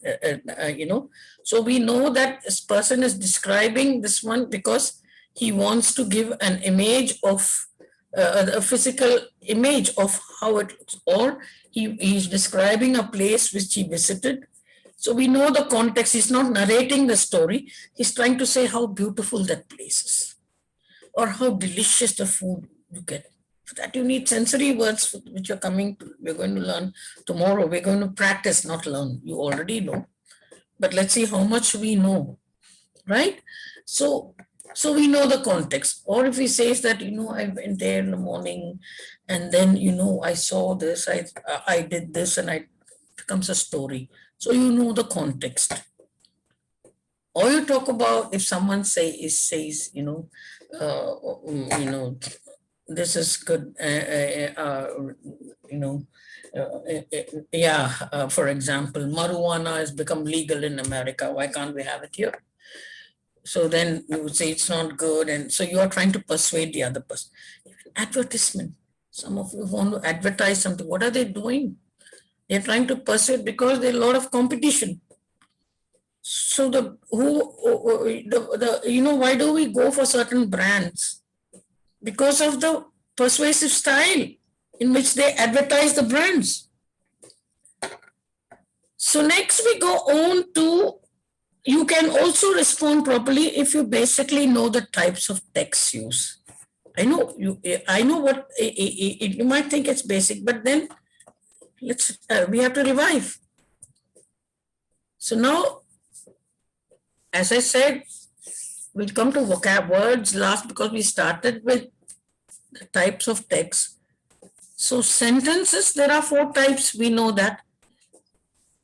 A: so we know that this person is describing this one because he wants to give an image of a physical image of how it looks, or he's describing a place which he visited. So we know the context. He's not narrating the story. He's trying to say how beautiful that place is or how delicious the food you get. For that you need sensory words which we're going to learn tomorrow. We're going to practice, not learn. You already know. But let's see how much we know, right? So we know the context. Or if he says that, I went there in the morning and then, I saw this, I did this, and it becomes a story. So you know the context. Or you talk about if someone says, this is good, for example, marijuana has become legal in America. Why can't we have it here? So then you would say it's not good. And so you are trying to persuade the other person. Advertisement. Some of you want to advertise something. What are they doing? They're trying to persuade because there's a lot of competition. So why do we go for certain brands? Because of the persuasive style in which they advertise the brands. So next we go on to, you can also respond properly if you basically know the types of text used. I know what you might think it's basic, but then we have to revive. So now, as I said, we'll come to vocab words last because we started with the types of text. So sentences, there are 4 types. We know that.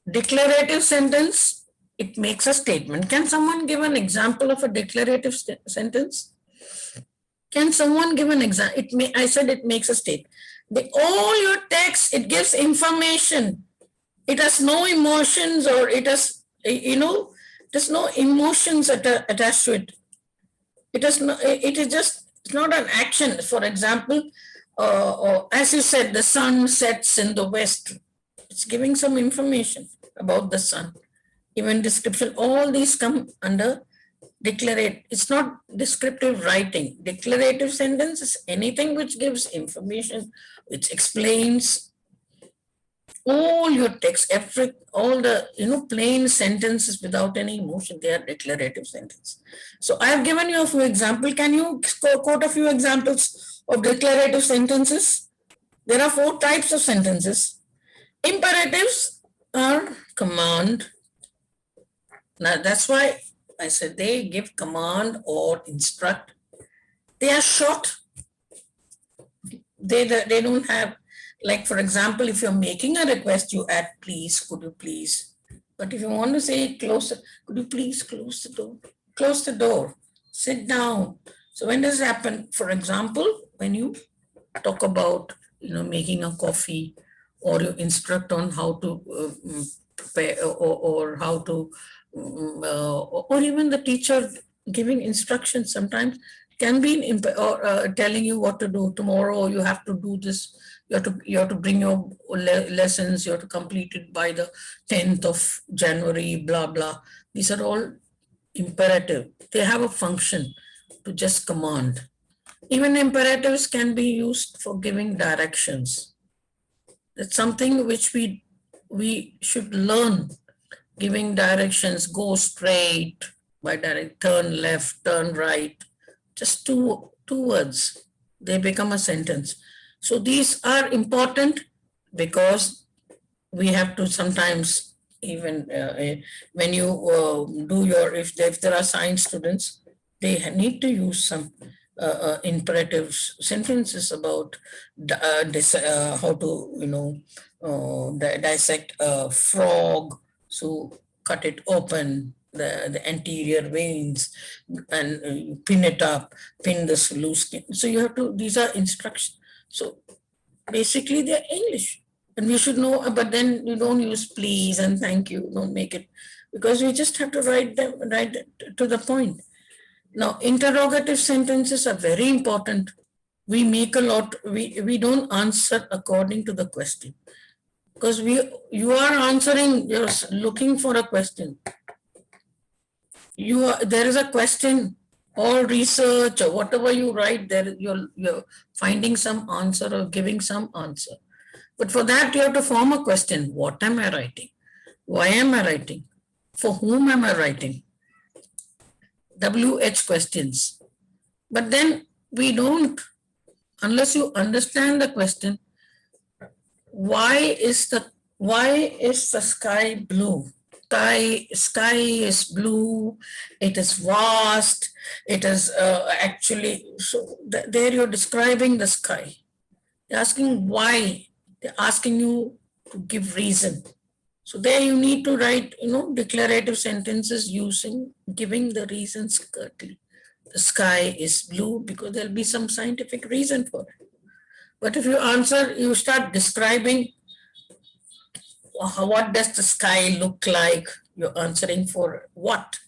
A: Declarative sentence, it makes a statement. Can someone give an example of a declarative sentence? Can someone give an example? I said it makes a statement. All your text, it gives information. It has no emotions, or it has, there's no emotions attached to it. It is just, it's not an action. For example, as you said, the sun sets in the west. It's giving some information about the sun. Even description, all these come under declarative. It's not descriptive writing. Declarative sentence is anything which gives information, which explains all your text, all the plain sentences without any emotion. They are declarative sentence. So I have given you a few examples. Can you quote a few examples of declarative sentences? There are 4 types of sentences. Imperatives are command. Now that's why I said they give command or instruct. They are short. They don't have, like, for example, if you're making a request, you add please, could you please. But if you want to say close, could you please close the door? Close the door, sit down. So when does it happen? For example, when you talk about, making a coffee, or you instruct on how to prepare, or how to, or even the teacher giving instructions sometimes can be telling you what to do tomorrow. You have to do this. You have to bring your lessons. You have to complete it by the 10th of January, blah, blah. These are all imperative. They have a function to just command. Even imperatives can be used for giving directions. That's something which we should learn. Giving directions, go straight, by direct, turn left, turn right. Just two words. They become a sentence. So these are important because we have to sometimes, even when you do if there are science students, they need to use some imperative sentences about how to dissect a frog. So cut it open, the anterior veins, and pin it up, pin this loose skin. So you have to, these are instructions. So basically they're English. And we should know, but then you don't use please and thank you, don't make it, because we just have to write it to the point. Now, interrogative sentences are very important. We make a lot, we don't answer according to the question. Because you are answering, you're looking for a question. There is a question or research or whatever you write, there you're finding some answer or giving some answer. But for that, you have to form a question. What am I writing? Why am I writing? For whom am I writing? WH questions. But then we don't, unless you understand the question, why is the sky blue? Sky is blue, it is vast, it is actually, so there you're describing the sky. They're asking why, they're asking you to give reason. So there you need to write, declarative sentences giving the reasons curtly. The sky is blue because there'll be some scientific reason for it. But if you start describing what does the sky look like, you're answering for what.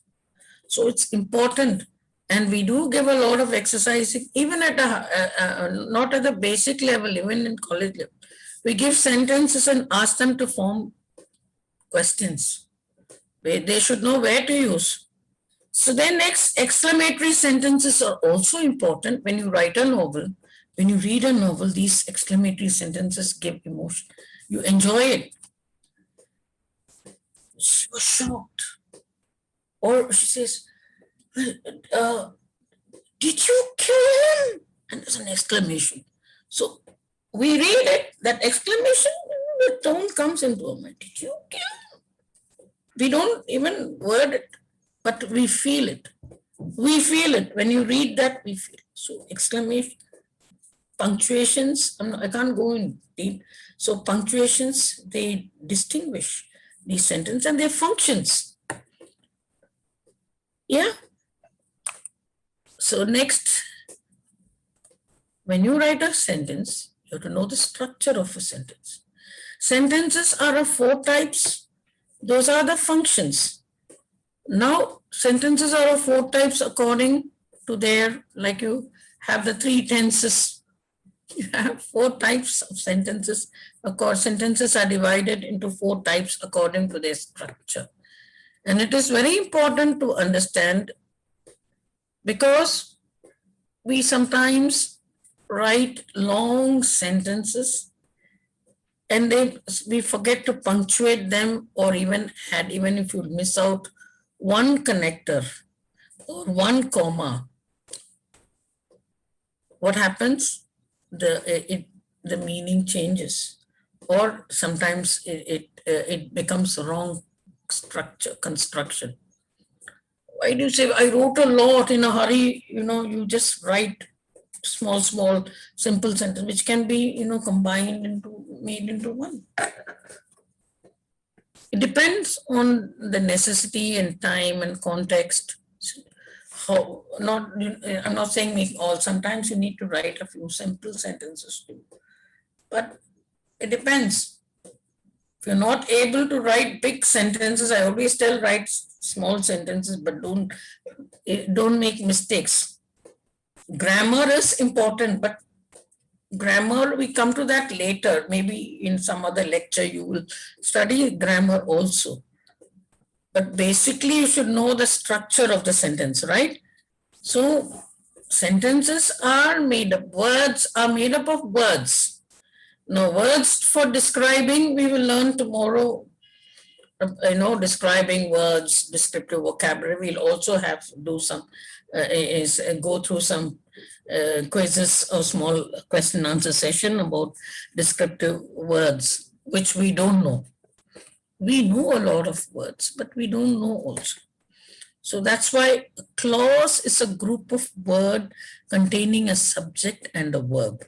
A: So it's important. And we do give a lot of exercising, even at not at the basic level, even in college level. We give sentences and ask them to form questions. They should know where to use. So then next, exclamatory sentences are also important when you write a novel. When you read a novel, these exclamatory sentences give emotion. You enjoy it. She was shocked. Or she says, well, did you kill him? And there's an exclamation. So we read it, that exclamation, the tone comes into our mind. Did you kill him? We don't even word it, but we feel it. We feel it. When you read that, we feel it. So exclamation, punctuations, I can't go in deep. So punctuations, they distinguish these sentences and their functions. Yeah. So next, when you write a sentence, you have to know the structure of a sentence. Sentences are of 4 types. Those are the functions. Now, sentences are of 4 types according to their, like you have the 3 tenses. You have 4 types of sentences. Of course, sentences are divided into 4 types according to their structure. And it is very important to understand, because we sometimes write long sentences and then we forget to punctuate them, or even if you miss out one connector or one comma, what happens? The meaning changes, or sometimes it becomes wrong construction. Why do you say, I wrote a lot in a hurry? You just write small, simple sentence, which can be, made into one. It depends on the necessity and time and context. I'm not saying make all, sometimes you need to write a few simple sentences too. But it depends. If you're not able to write big sentences, I always tell write small sentences, but don't make mistakes. Grammar is important, but grammar, we come to that later. Maybe in some other lecture you will study grammar also. But basically you should know the structure of the sentence, right? So sentences are made up, words are made up of words. Now, words for describing, we will learn tomorrow, describing words, descriptive vocabulary. We'll also have to do some, go through some quizzes or small question answer session about descriptive words, which we don't know. We know a lot of words, but we don't know also. So that's why a clause is a group of words containing a subject and a verb.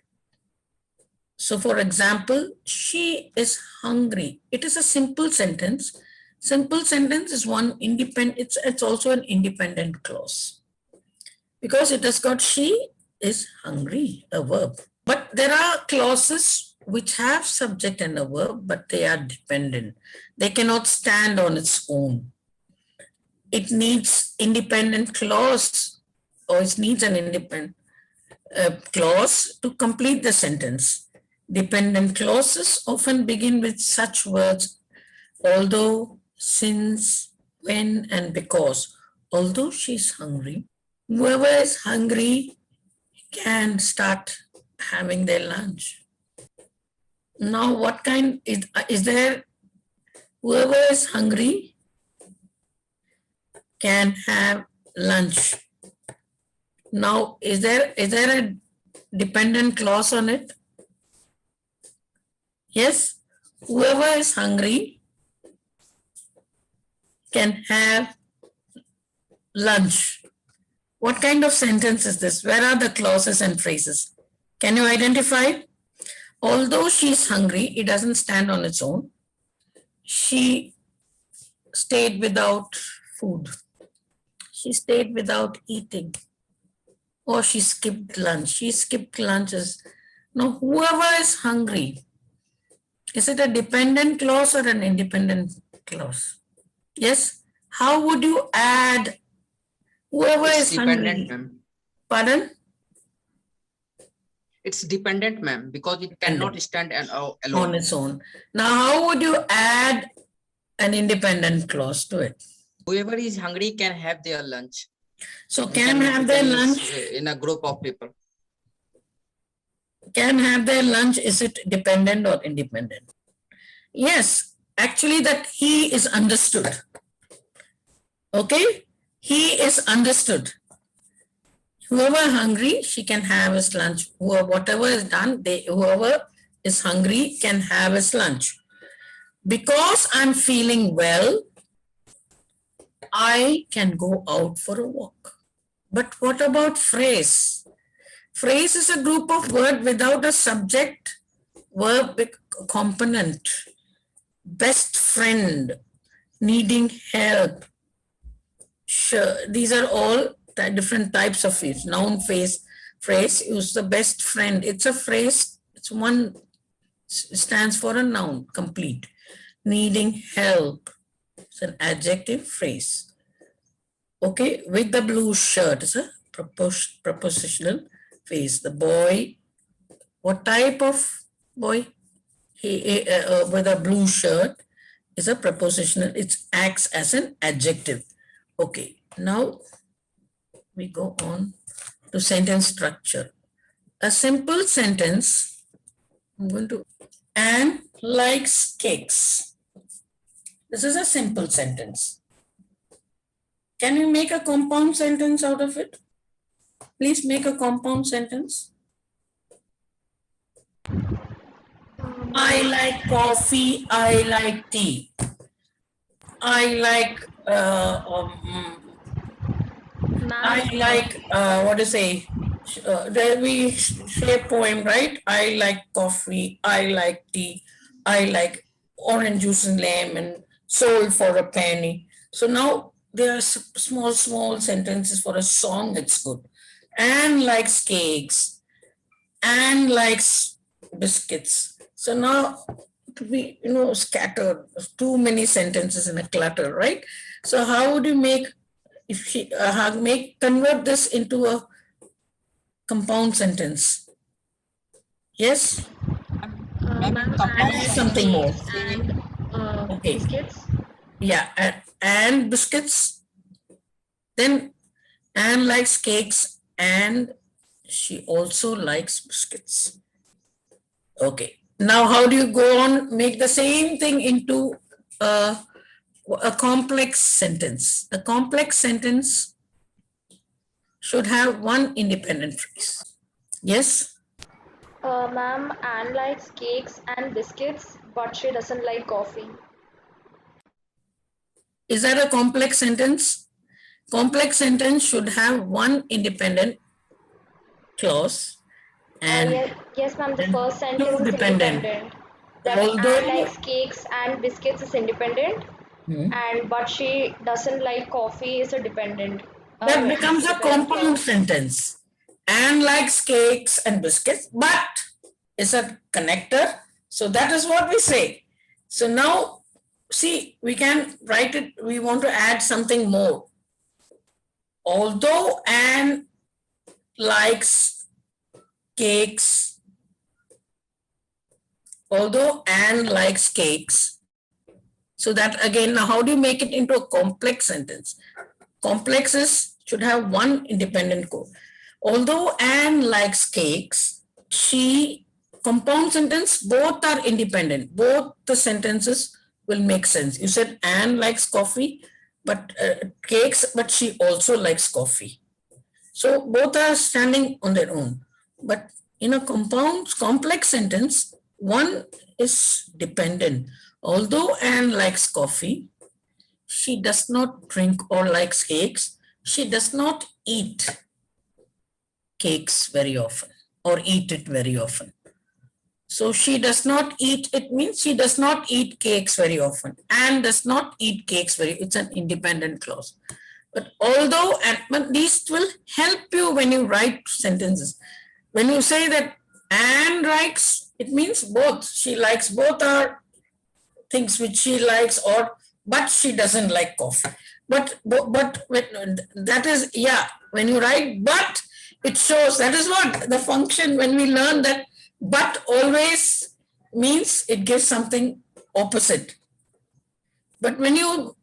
A: So for example, she is hungry. It is a simple sentence. Simple sentence is one independent, it's also an independent clause, because it has got she is hungry, a verb. But there are clauses which have subject and a verb, but they are dependent. They cannot stand on its own. It needs independent clause, or it needs an independent clause to complete the sentence. Dependent clauses often begin with such words: although, since, when, and because. Although she's hungry, whoever is hungry can start having their lunch. Now, what kind is there? Whoever is hungry can have lunch. Now, is there a dependent clause on it? Yes, whoever is hungry can have lunch. What kind of sentence is this? Where are the clauses and phrases? Can you identify? Although she's hungry, it doesn't stand on its own. She stayed without food. She stayed without eating. Or she skipped lunch. She skipped lunches. Now, whoever is hungry, is it a dependent clause or an independent clause? Yes? How would you add whoever
E: It's
A: is
E: dependent,
A: hungry?
E: ma'am.
A: Pardon?
E: It's dependent, ma'am, because it cannot stand
A: On
E: alone.
A: its own. Now, how would you add an independent clause to it?
E: Whoever is hungry can have their lunch.
A: So
E: We
A: can have their
E: use,
A: lunch,
E: in a group of people.
A: can have their lunch, is it dependent or independent? Yes, actually that he is understood. Okay, he is understood. Whoever hungry, she can have his lunch. Whatever is done, whoever is hungry can have his lunch. Because I'm feeling well, I can go out for a walk. But what about phrase? Phrase is a group of words without a subject verb component. Best friend, needing help. Sure, these are all different types of phrase. Noun phrase use the best friend. It's a phrase, it's one, stands for a noun, complete. Needing help, it's an adjective phrase. Okay, with the blue shirt is a prepositional phrase. The boy, what type of boy? He with a blue shirt is a prepositional. It acts as an adjective. Okay, now we go on to sentence structure. A simple sentence, I'm going to, Anne likes cakes. This is a simple sentence. Can we make a compound sentence out of it? Please make a compound sentence. I like coffee, I like tea. I like, I like, what to say? There we say a poem, right? I like coffee, I like tea, I like orange juice and lemon, sold for a penny. So now there are small sentences for a song. It's good. Anne likes cakes. Anne likes biscuits. So now we, scattered too many sentences in a clutter, right? So how would you make, if she convert this into a compound sentence? Yes.
B: Ma'am,
A: Something more.
B: And
A: Okay.
B: biscuits.
A: Yeah, and biscuits. Then Anne likes cakes and she also likes biscuits. Okay. Now, how do you go on, make the same thing into a complex sentence? A complex sentence should have one independent phrase. Yes?
B: Ma'am, Anne likes cakes and biscuits, but she doesn't like coffee.
A: Is that a complex sentence? Complex sentence should have one independent clause and
B: yes, ma'am, the
A: then
B: first sentence is
A: dependent.
B: independent. That
A: Although-
B: Anne likes cakes and biscuits is independent, but she doesn't like coffee is a dependent.
A: That becomes a
B: dependent
A: compound
B: clause.
A: sentence. Anne likes cakes and biscuits, but is a connector. So that is what we say. So now, see, we can write it, we want to add something more. Although Anne likes cakes, although Anne likes cakes, so that again, now how do you make it into a complex sentence? Complexes should have one independent code. Although Anne likes cakes, she, compound sentence, both are independent. Both the sentences will make sense. You said Anne likes coffee, but cakes, but she also likes coffee. So both are standing on their own. But in a compound, complex sentence, one is dependent. Although Anne likes coffee, she does not drink or likes cakes. She does not eat cakes very often or eat it very often. So she does not eat, it means she does not eat cakes very often. Anne does not eat cakes very, it's an independent clause. But although, but these will help you when you write sentences. When you say that Anne likes, it means both. She likes, both are things which she likes, or but she doesn't like coffee. But that is, yeah, when you write but, it shows, that is what the function, when we learn that but always means it gives something opposite. But when you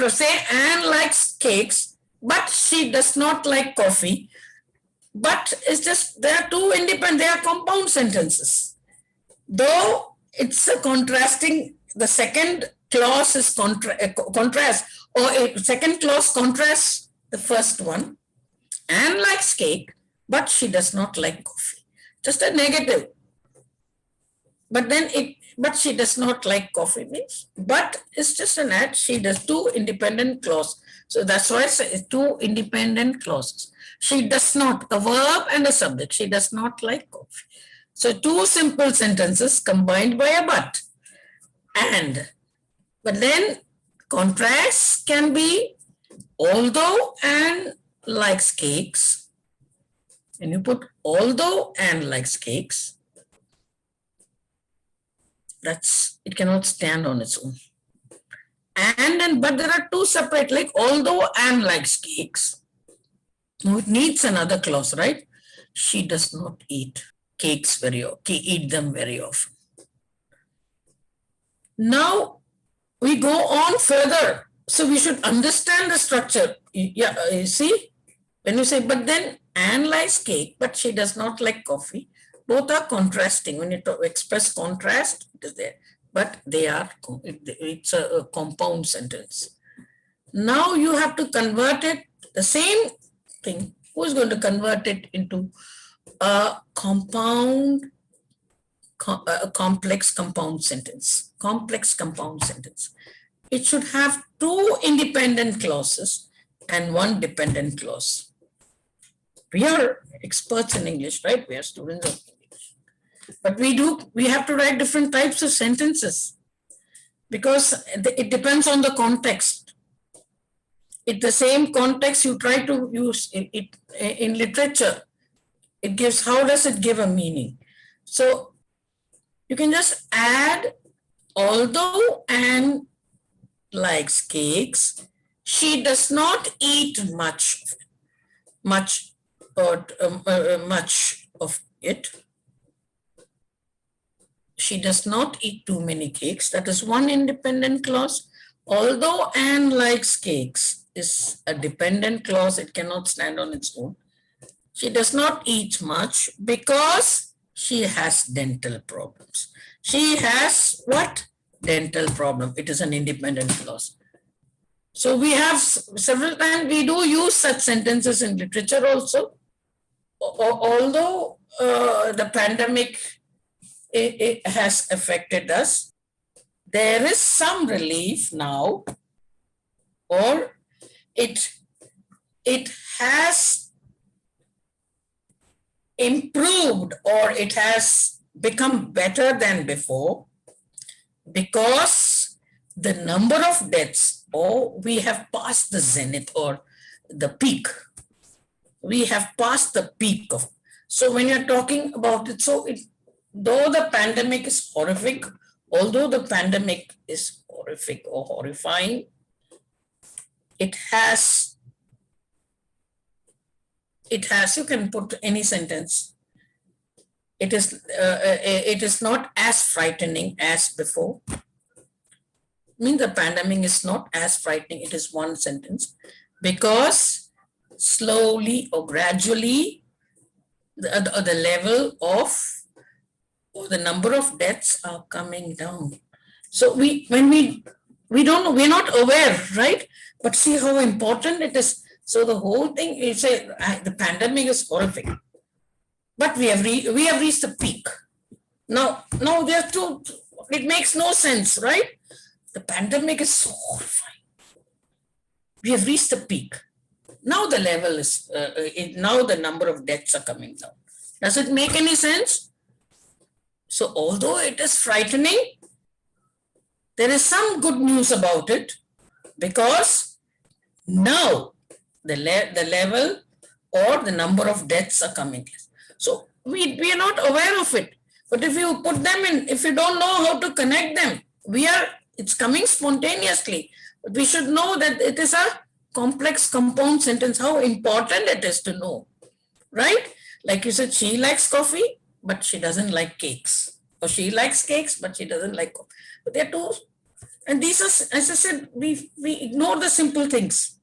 A: say Anne likes cakes, but she does not like coffee, but it's just, they are two independent, they are compound sentences. Though it's a contrasting, the second clause is contrast, or a second clause contrasts the first one. Anne likes cake, but she does not like coffee. Just a negative. But then but she does not like coffee means, but it's just an add, she does, two independent clauses. So that's why it's two independent clauses. She does not, a verb and a subject, she does not like coffee. So two simple sentences combined by a but. And, but then contrast can be although Anne likes cakes. When you put although Anne likes cakes, that's, it cannot stand on its own. And but there are two separate, like although Anne likes cakes, now it needs another clause, right? She does not eat cakes eat them very often. Now we go on further. So we should understand the structure. Yeah, you see, when you say, but then Anne likes cake, but she does not like coffee. Both are contrasting. When you express contrast, it is there. But they are, it's a compound sentence. Now you have to convert it, the same thing. Who is going to convert it into a compound, a complex compound sentence? Complex compound sentence. It should have two independent clauses and one dependent clause. We are experts in English, right? We are students of English. But we have to write different types of sentences because it depends on the context. In the same context, you try to use it in literature. It gives, how does it give a meaning? So you can just add, although Anne likes cakes, she does not eat much of it. She does not eat too many cakes. That is one independent clause. Although Anne likes cakes is a dependent clause. It cannot stand on its own. She does not eat much because she has dental problems. She has what? Dental problem. It is an independent clause. So we have several times, we do use such sentences in literature also. Although the pandemic it has affected us, there is some relief now, or it has improved, or it has become better than before, because the number of deaths, we have passed the zenith or the peak. We have passed the peak of So when you're talking about it, so though the pandemic is horrific, although the pandemic is horrific or horrifying, it has, you can put any sentence. It is not as frightening as before. Mean the pandemic is not as frightening. It is one sentence, because slowly or gradually the level of, or the number of deaths are coming down. So we don't know, we're not aware, right? But see how important it is. So the whole thing is the pandemic is horrific, but we have reached the peak. Now there too, it makes no sense, right? The pandemic is so horrifying. We have reached the peak. Now the level is, now the number of deaths are coming down. Does it make any sense? So although it is frightening, there is some good news about it, because now the level or the number of deaths are coming. So we are not aware of it. But if you put them in, if you don't know how to connect them, it's coming spontaneously. But we should know that it is a complex compound sentence, how important it is to know, right? Like you said, she likes coffee, but she doesn't like cakes. Or she likes cakes, but she doesn't like coffee. But they're two, and these are, as I said, we ignore the simple things.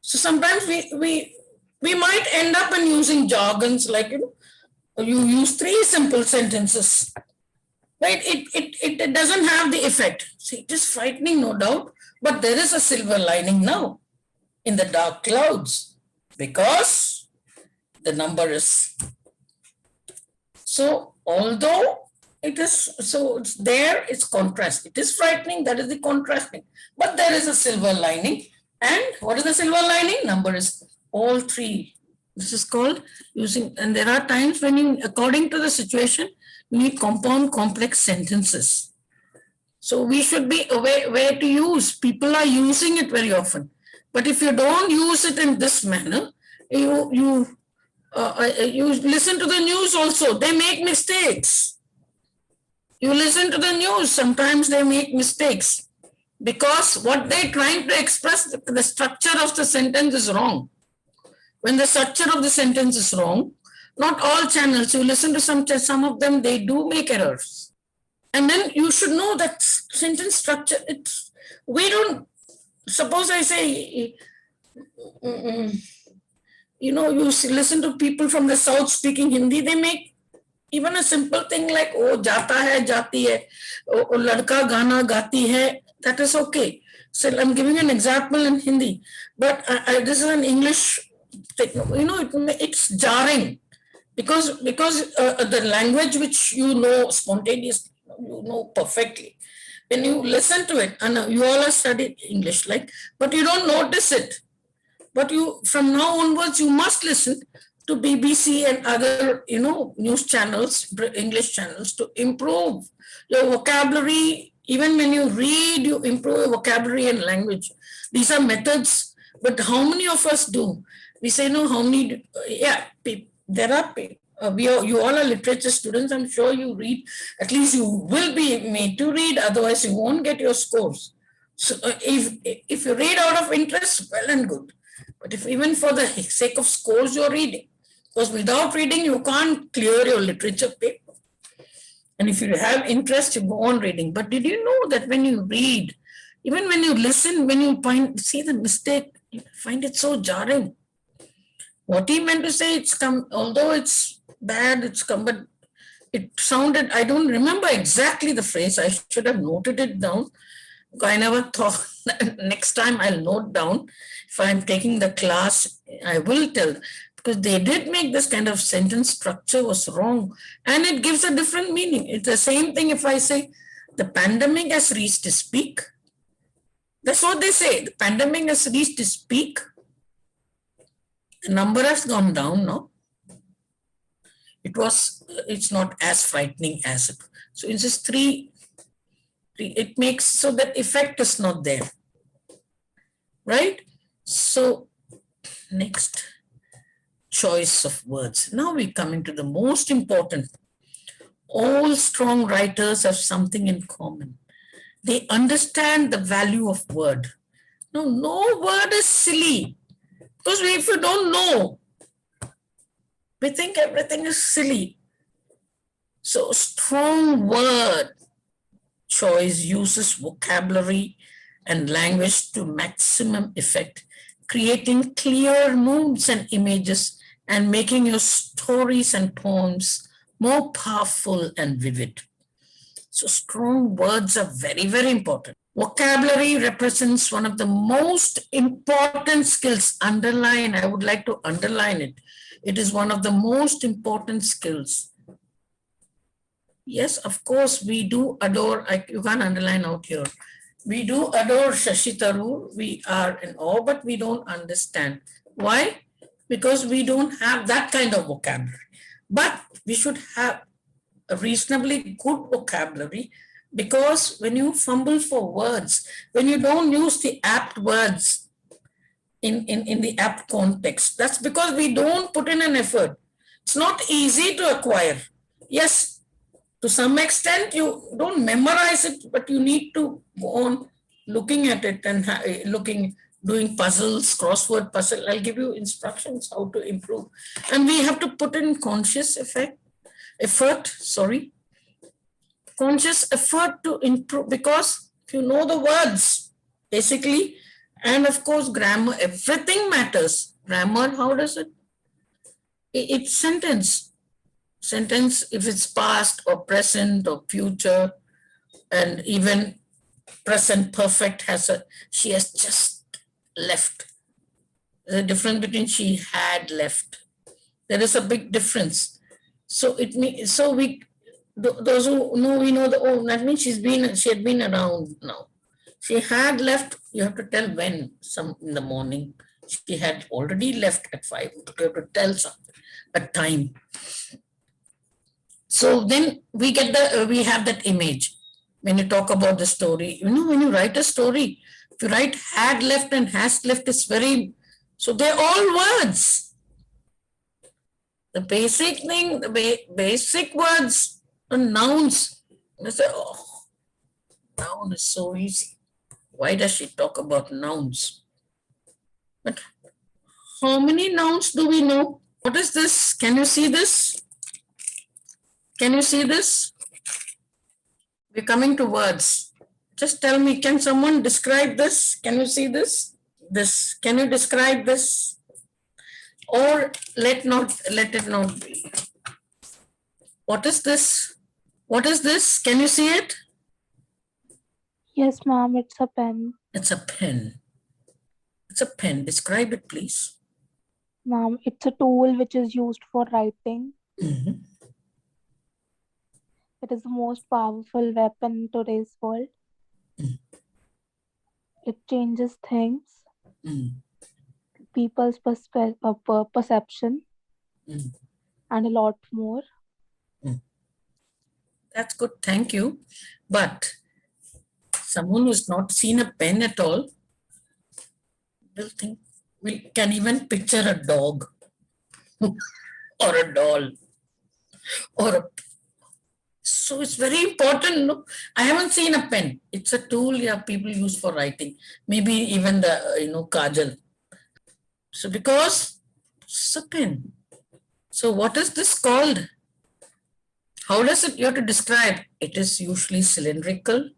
A: So sometimes we might end up in using jargons like, you use 3 simple sentences, right? It doesn't have the effect. See, it is frightening, no doubt, but there is a silver lining now in the dark clouds, because the number is. So although it is, so it's there, it's contrast. It is frightening, that is the contrasting, but there is a silver lining. And what is the silver lining? Number is all 3. This is called using, and there are times when you, according to the situation, you need compound complex sentences. So we should be aware where to use. People are using it very often. But if you don't use it in this manner, you listen to the news also, they make mistakes. You listen to the news, sometimes they make mistakes, because what they're trying to express, the structure of the sentence is wrong. When the structure of the sentence is wrong, not all channels, you listen to some of them, they do make errors. And then you should know that sentence structure, we don't, suppose I say, you listen to people from the South speaking Hindi, they make even a simple thing like, oh, jata hai, jati hai, oh, ladka gana gati hai, that is okay. So I'm giving an example in Hindi, but this is an English thing, it's jarring, because the language which you know spontaneously, you know perfectly, when you listen to it, and you all have studied English, but you don't notice it. But you, from now onwards, you must listen to BBC and other, news channels, English channels, to improve your vocabulary. Even when you read, you improve your vocabulary and language. These are methods, but how many of us do? We say, no, how many? Yeah, there are people. You all are literature students. I'm sure you read. At least you will be made to read. Otherwise, you won't get your scores. So if you read out of interest, well and good. But if even for the sake of scores, you're reading, because without reading, you can't clear your literature paper. And if you have interest, you go on reading. But did you know that when you read, even when you listen, when you see the mistake, you find it so jarring. What he meant to say, it's come, although it's bad, it's come, but it sounded, I don't remember exactly the phrase. I should have noted it down. I never thought, next time I'll note down. If I'm taking the class, I will tell, because they did make this kind of sentence structure was wrong, and it gives a different meaning. It's the same thing if I say the pandemic has reached its peak. That's what they say. The pandemic has reached its peak. The number has gone down now. It's not as frightening as it. So it's just 3. It makes so that effect is not there, right? So next, choice of words. Now we're coming to the most important. All strong writers have something in common. They understand the value of word. No word is silly, because if you don't know, we think everything is silly. So strong word choice uses vocabulary and language to maximum effect, creating clear moods and images and making your stories and poems more powerful and vivid. So strong words are very, very important. Vocabulary represents one of the most important skills. Underline, I would like to underline it. It is one of the most important skills. Yes, of course, we do adore, you can't underline out here. We do adore Shashi Tharoor. We are in awe, but we don't understand. Why? Because we don't have that kind of vocabulary. But we should have a reasonably good vocabulary, because when you fumble for words, when you don't use the apt words in the apt context, that's because we don't put in an effort. It's not easy to acquire. Yes, to some extent, you don't memorize it, but you need to go on looking at it and doing puzzles, crossword puzzle. I'll give you instructions how to improve. And we have to put in conscious conscious effort to improve, because if you know the words, basically, and of course, grammar, everything matters. Grammar, how does it? It's sentence, if it's past or present or future, and even present perfect she has just left. There's a difference between she had left. There is a big difference. So it means, so those who know, we know that means she had been around now. She had left, you have to tell when, in the morning. She had already left at 5. You have to tell something, a time. So then we have that image. When you talk about the story, when you write a story, if you write had left and has left, it's very, so they're all words. The basic thing, the basic words are nouns. You say, oh, noun is so easy. Why does she talk about nouns? But how many nouns do we know? What is this? Can you see this? Can you see this? We're coming to words. Just tell me, can someone describe this? Can you see this? This, can you describe this? Or let it not be. What is this? What is this? Can you see it?
F: Yes, ma'am, it's a pen.
A: It's a pen. It's a pen. Describe it, please.
F: Ma'am, it's a tool which is used for writing.
A: Mhm.
F: It is the most powerful weapon in today's world.
A: Mm.
F: It changes things, people's perception, and a lot more.
A: That's good. Thank you. But someone who's not seen a pen at all can even picture a dog or a doll or a. So it's very important. No? I haven't seen a pen. It's a tool people use for writing. Maybe even the kajal. So because it's a pen. So what is this called? How does it, you have to describe? It is usually cylindrical.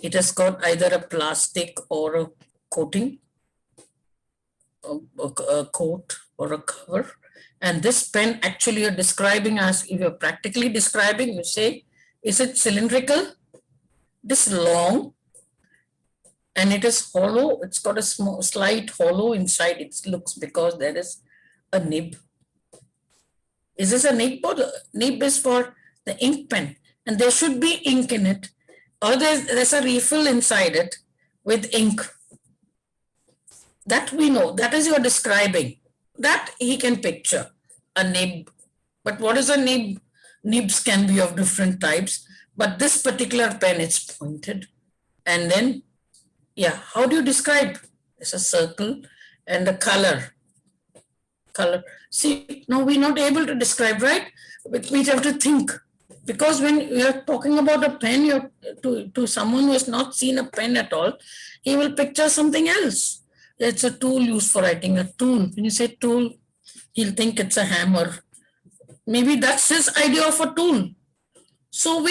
A: It has got either a plastic or a coating, a coat or a cover. And this pen actually you're describing as, if you're practically describing, you say, is it cylindrical? This long, and it is hollow. It's got a small, slight hollow inside. It looks, because there is a nib. Is this a nib? Or the nib is for the ink pen, and there should be ink in it, or there's a refill inside it with ink. That we know. That is you're describing. That he can picture a nib. But what is a nib? Nibs can be of different types, but this particular pen, it's pointed. And then, how do you describe? It's a circle and a color. color. See, now we're not able to describe, right? We have to think. Because when you're talking about a pen, you're to someone who has not seen a pen at all, he will picture something else. It's a tool used for writing, a tool. When you say tool, he'll think it's a hammer. Maybe that's his idea of a tool. So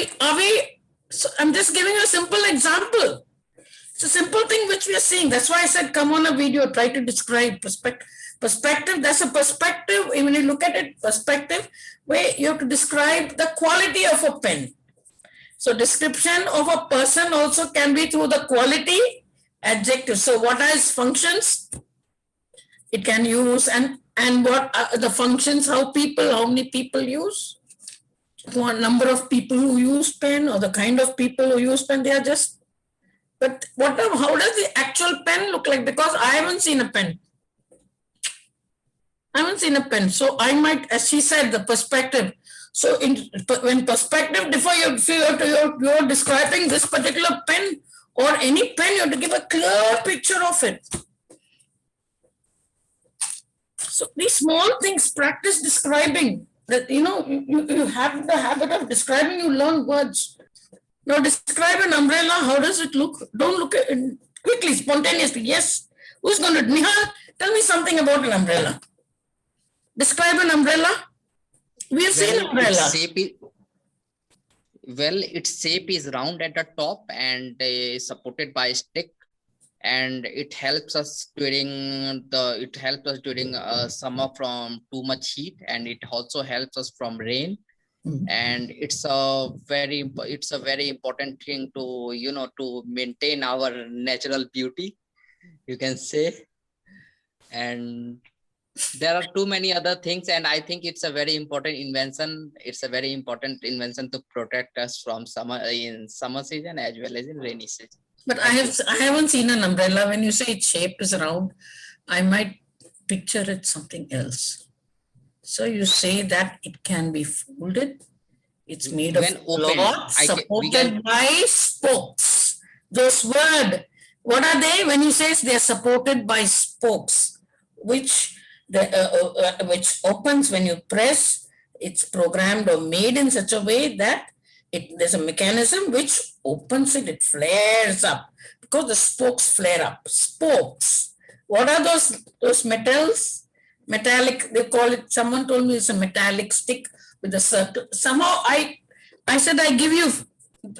A: so I'm just giving you a simple example. It's a simple thing which we are seeing. That's why I said, come on a video, try to describe perspective. That's a perspective. When you look at it, perspective, where you have to describe the quality of a pen. So description of a person also can be through the quality adjective. So what are its functions? It can use and what are the functions, how many people use? What number of people who use pen or the kind of people who use pen, they are just, but how does the actual pen look like? Because I haven't seen a pen. So I might, as she said, the perspective. So when perspective differ, you're describing this particular pen or any pen, you have to give a clear picture of it. So these small things, practice describing. That you have the habit of describing, you learn words. Now describe an umbrella. How does it look? Don't look at it quickly, spontaneously. Yes. Who's going to, Nihal, tell me something about an umbrella. Describe an umbrella. We have seen umbrella.
E: Its shape is round at the top and supported by a stick, and it helps us during summer from too much heat, and it also helps us from rain. And it's a very important thing to maintain our natural beauty, you can say. And there are too many other things, and I think it's a very important invention. It's a very important invention to protect us from summer season as well as in rainy season.
A: But I haven't seen an umbrella. When you say its shape is round, I might picture it something else. So you say that it can be folded. It's made of cloth, supported by spokes. Those words, what are they? When you say they are supported by spokes, which opens when you press. It's programmed or made in such a way that there's a mechanism which opens it. It flares up because the spokes flare up. Spokes. What are those metals? Metallic. They call it. Someone told me it's a metallic stick with a circle. Somehow I said I give you.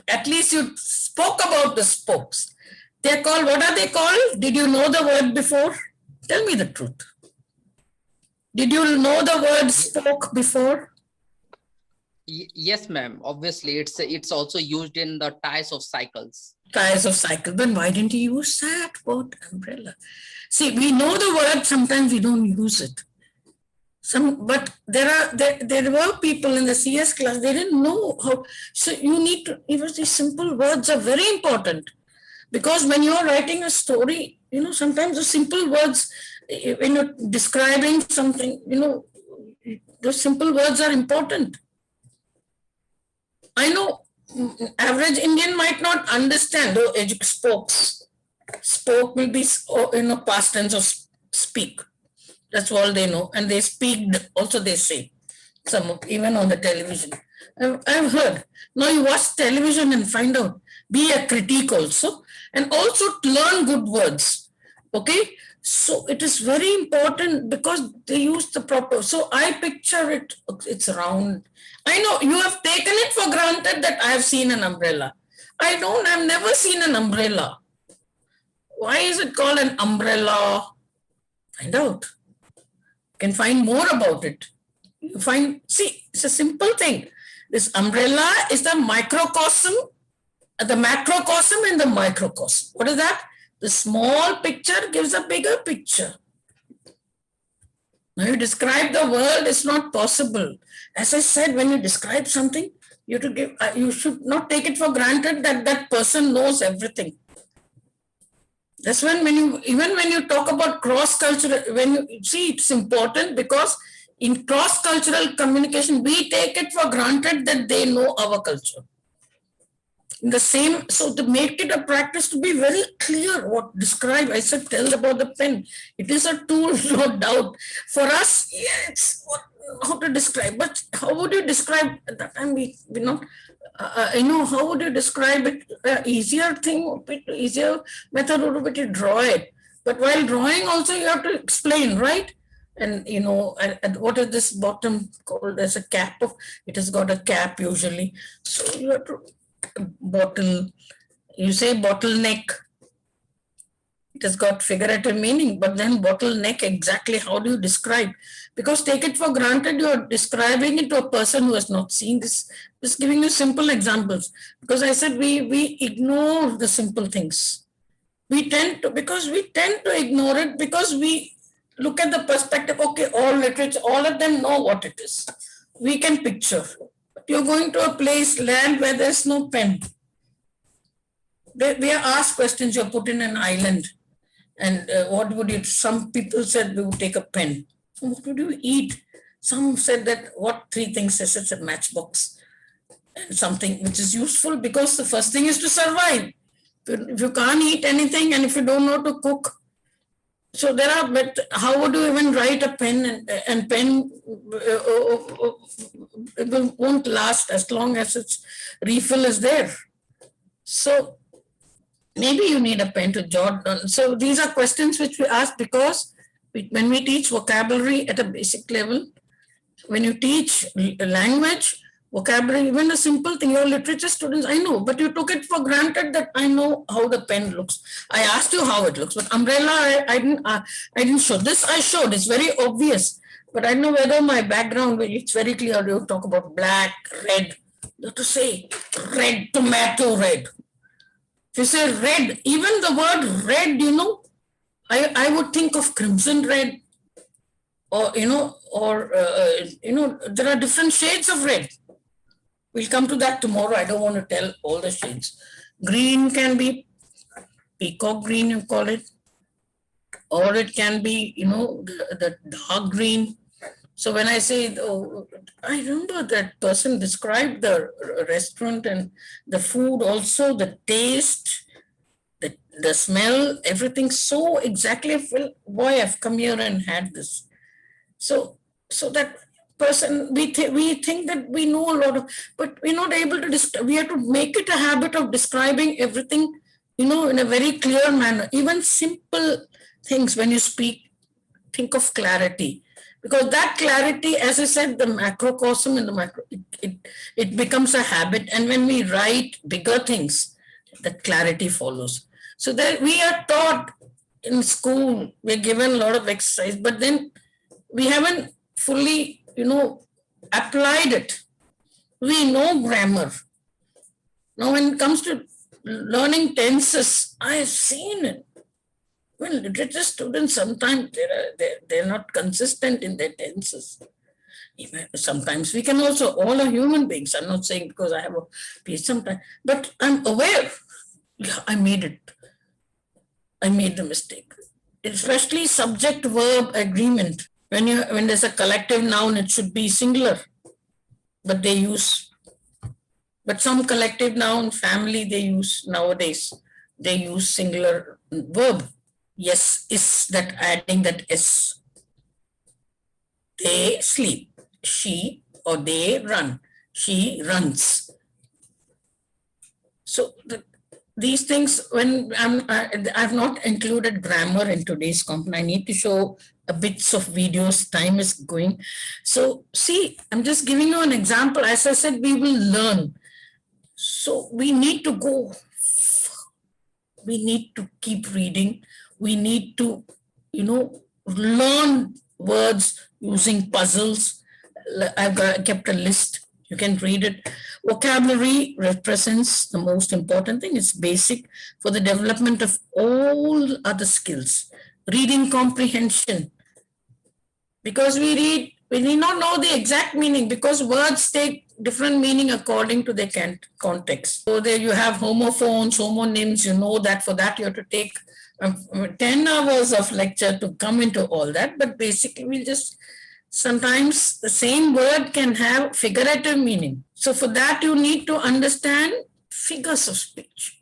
A: At least you spoke about the spokes. They're called. What are they called? Did you know the word before? Tell me the truth. Did you know the word spoke before?
E: Yes, ma'am. Obviously, it's also used in the tires of cycles.
A: Tires of cycle. Then why didn't you use that word umbrella? See, we know the word. Sometimes we don't use it. But there were people in the CS class. They didn't know how. So you need to. Even these simple words are very important, because when you're writing a story, sometimes the simple words. When you're describing something, those simple words are important. I know average Indian might not understand the spokes. Spoke will be past tense of speak. That's all they know. And they speak also, they say. Even on the television. I've heard. Now you watch television and find out. Be a critique also. And also learn good words. Okay? So it is very important because they use the proper. So I picture it. It's round. I know you have taken it for granted that I have seen an umbrella. I've never seen an umbrella. Why is it called an umbrella? Find out. You can find more about it. See, it's a simple thing. This umbrella is the microcosm, the macrocosm and the microcosm. What is that? The small picture gives a bigger picture. Now you describe the world, it's not possible. As I said, when you describe something, you should not take it for granted that that person knows everything. That's when even when you talk about cross-cultural, it's important because in cross-cultural communication, we take it for granted that they know our culture. in the same, so to make it a practice to be very clear what describe. I said, tell about the pen. It is a tool, no doubt. For us, yes, how to describe, but how would you describe at that time? We not, how would you describe it? Easier thing, bit easier method would be to draw it. But while drawing also you have to explain, right? And and what is this bottom called as a cap of, it has got a cap usually. So you have to bottle, you say bottleneck. It has got figurative meaning, but then bottleneck, exactly how do you describe? Because take it for granted, you're describing it to a person who has not seen this. Just giving you simple examples. Because I said we ignore the simple things. We tend to ignore it because we look at the perspective, okay, all literature, all of them know what it is. We can picture. But you're going to a place, land where there's no pen. We are asked questions, you're put in an island. And what would you, some people said we would take a pen. What would you eat? Some said that what three things, I said, it's a matchbox. And something which is useful because the first thing is to survive. If you can't eat anything and if you don't know to cook, so there are, but how would you even write a pen and pen it won't last as long as its refill is there. So maybe you need a pen to jot down. So these are questions which we ask because when we teach vocabulary at a basic level, when you teach language, vocabulary, even a simple thing, your literature students, I know, but you took it for granted that I know how the pen looks. I asked you how it looks, but umbrella, I didn't show. This I showed, it's very obvious, but I know whether my background, it's very clear, you talk about black, red, you have to say red, tomato red. If you say red, even the word red, I would think of crimson red, or, there are different shades of red. We'll come to that tomorrow. I don't want to tell all the shades. Green can be peacock green, you call it, or it can be, the dark green. So when I say, I remember that person described the restaurant and the food also, the taste, the smell, everything so exactly. I feel, boy, I've come here and had this. So that person, we think that we know a lot of, but we're not able to, we have to make it a habit of describing everything, in a very clear manner. Even simple things when you speak, think of clarity. Because that clarity, as I said, the macrocosm and the macro, it becomes a habit. And when we write bigger things, that clarity follows. So that we are taught in school, we're given a lot of exercise, but then we haven't fully, applied it. We know grammar. Now, when it comes to learning tenses, I've seen it. Well, literature students, sometimes they're not consistent in their tenses. Even sometimes we can also, all are human beings. I'm not saying because I have a PhD sometimes, but I'm aware. Yeah, I made it. I made the mistake. Especially subject-verb agreement. When there's a collective noun, it should be singular. But some collective noun, family, nowadays, they use singular verb. Yes, is that adding that S. They sleep. She or they run. She runs. So these things, when I've not included grammar in today's content, I need to show bits of videos, time is going. So see, I'm just giving you an example. As I said, we will learn. So we need to go. We need to keep reading. We need to, learn words using puzzles. I've kept a list. You can read it. Vocabulary represents the most important thing. It's basic for the development of all other skills. Reading comprehension. Because we need not know the exact meaning because words take different meaning according to their context. So there you have homophones, homonyms, that for that you have to take 10 hours of lecture to come into all that. But basically we'll just, sometimes the same word can have figurative meaning. So for that you need to understand figures of speech,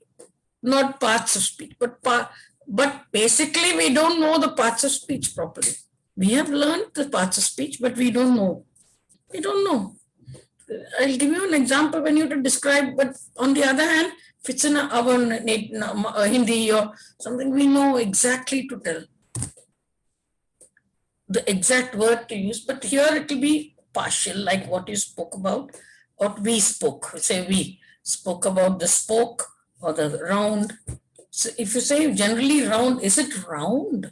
A: not parts of speech, but basically we don't know the parts of speech properly. We have learned the parts of speech, but we don't know. We don't know. I'll give you an example when you have to describe, but on the other hand, if it's in our Hindi or something, we know exactly to tell the exact word to use, but here it will be partial, like what you spoke about, or we spoke, say we spoke about the spoke or the round. So if you say generally round, is it round?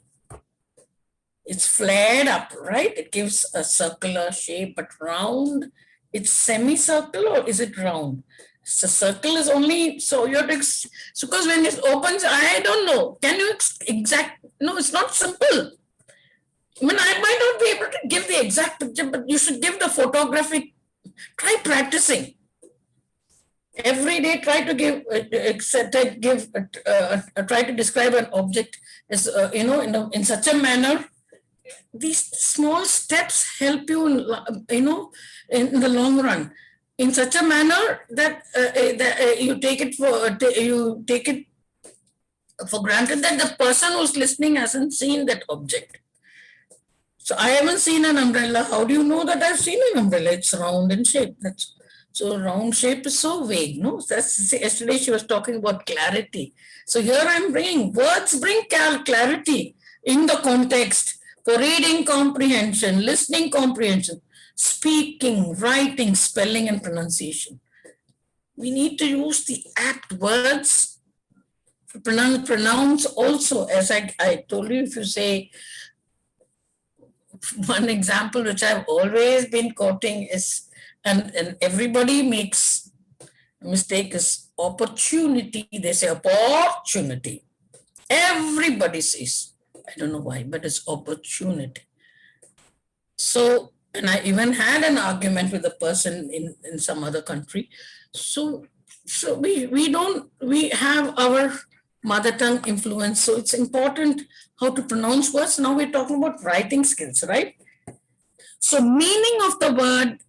A: It's flared up, right? It gives a circular shape, but round, it's semicircle or is it round? So circle is only, so you're, so because when it opens, I don't know. Can you no, it's not simple. I mean, I might not be able to give the exact picture, but you should give the photographic, try practicing. Every day, try to try to describe an object as, in such a manner. These small steps help you, in the long run, in such a manner that, you take it for granted that the person who's listening hasn't seen that object. So I haven't seen an umbrella. How do you know that I've seen an umbrella? It's round in shape. So round shape is so vague, no? Yesterday she was talking about clarity. So here I'm bringing, words bring clarity in the context for reading comprehension, listening comprehension, speaking, writing, spelling and pronunciation. We need to use the apt words, pronounce also, as I told you, if you say, one example which I've always been quoting is, and everybody makes a mistake, is opportunity. They say opportunity. Everybody says, I don't know why, but it's opportunity. So, and I even had an argument with a person in some other country. So we have our mother tongue influence. So it's important how to pronounce words. Now we're talking about writing skills, right? So meaning of the word,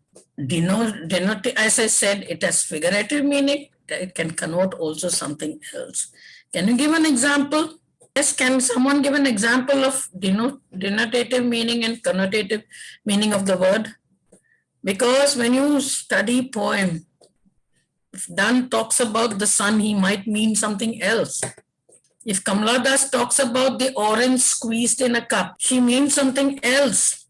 A: denote, as I said, it has figurative meaning. It can connote also something else. Can you give an example? Yes, can someone give an example of denotative meaning and connotative meaning of the word? Because when you study poem, if Dan talks about the sun, he might mean something else. If Kamala Das talks about the orange squeezed in a cup, she means something else.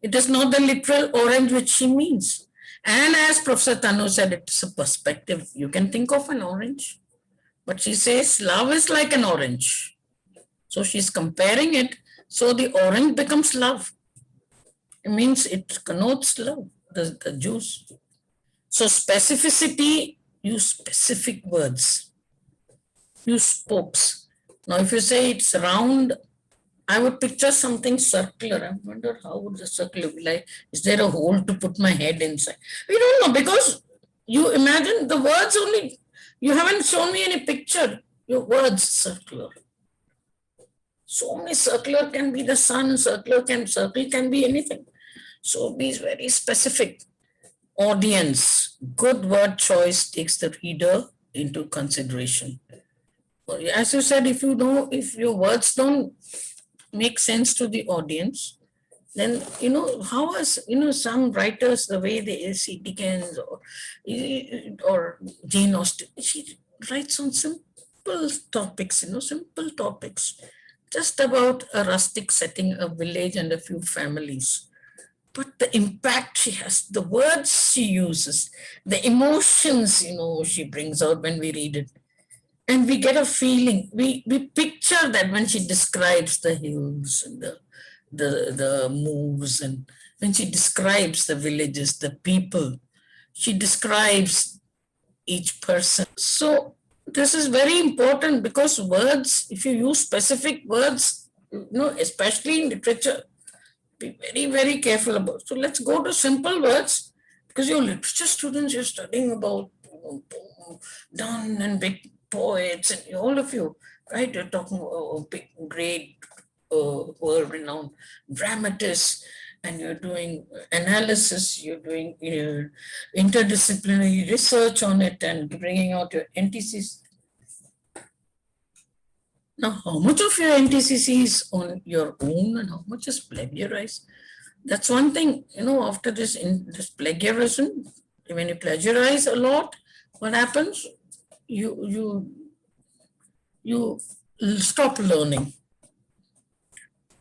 A: It is not the literal orange which she means. And as Professor Tanu said, it's a perspective. You can think of an orange, but she says love is like an orange. So she's comparing it. So the orange becomes love. It means it connotes love, the juice. So specificity, use specific words, use spokes. Now, if you say it's round, I would picture something circular. I wonder how would the circular be like? Is there a hole to put my head inside? We don't know, because you imagine the words only. You haven't shown me any picture. Your words circular. So many circular can be the sun, circle can be anything. So be very specific. Audience, good word choice takes the reader into consideration. As you said, if your words don't make sense to the audience, then, how is, some writers, the way they see Dickens or Jane Austen, she writes on simple topics, simple topics, just about a rustic setting, a village and a few families. But the impact she has, the words she uses, the emotions, she brings out when we read it. And we get a feeling, we picture that when she describes the hills and the moves, and when she describes the villages, the people, she describes each person. So this is very important, because words, if you use specific words, especially in literature, be very, very careful about. So let's go to simple words, because your literature students, you're studying about Donne and big poets and all of you, right? You're talking about big, great, world-renowned dramatists and you're doing analysis, you're doing interdisciplinary research on it and bringing out your NTCs. Now, how much of your NTCC is on your own and how much is plagiarized? That's one thing, after this plagiarism, when you plagiarize a lot, what happens? You stop learning.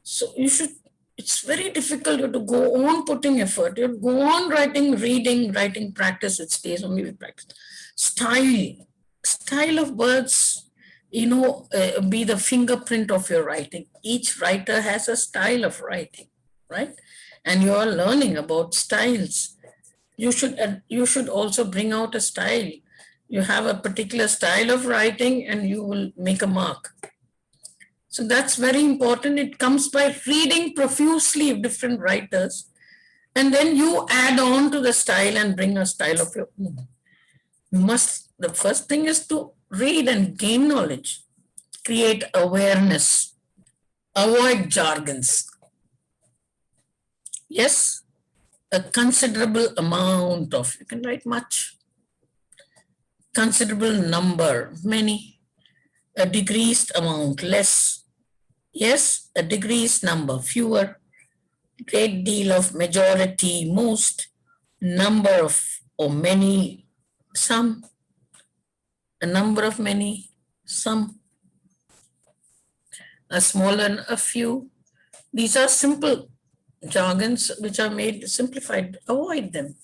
A: So it's very difficult. You have to go on putting effort. You have to go on writing practice. It stays only with practice. Style of words, be the fingerprint of your writing. Each writer has a style of writing, right? And you are learning about styles. You should also bring out a style. You have a particular style of writing and you will make a mark. So that's very important. It comes by reading profusely of different writers. And then you add on to the style and bring a style of your own. The first thing is to read and gain knowledge, create awareness, avoid jargons. Yes, a considerable amount of, you can write much, considerable number, many, a decreased amount, less. Yes, a decreased number, fewer, great deal of, majority, most, number of, or many, some, a number of many, some, a small and a few. These are simple jargons which are made simplified. Avoid them,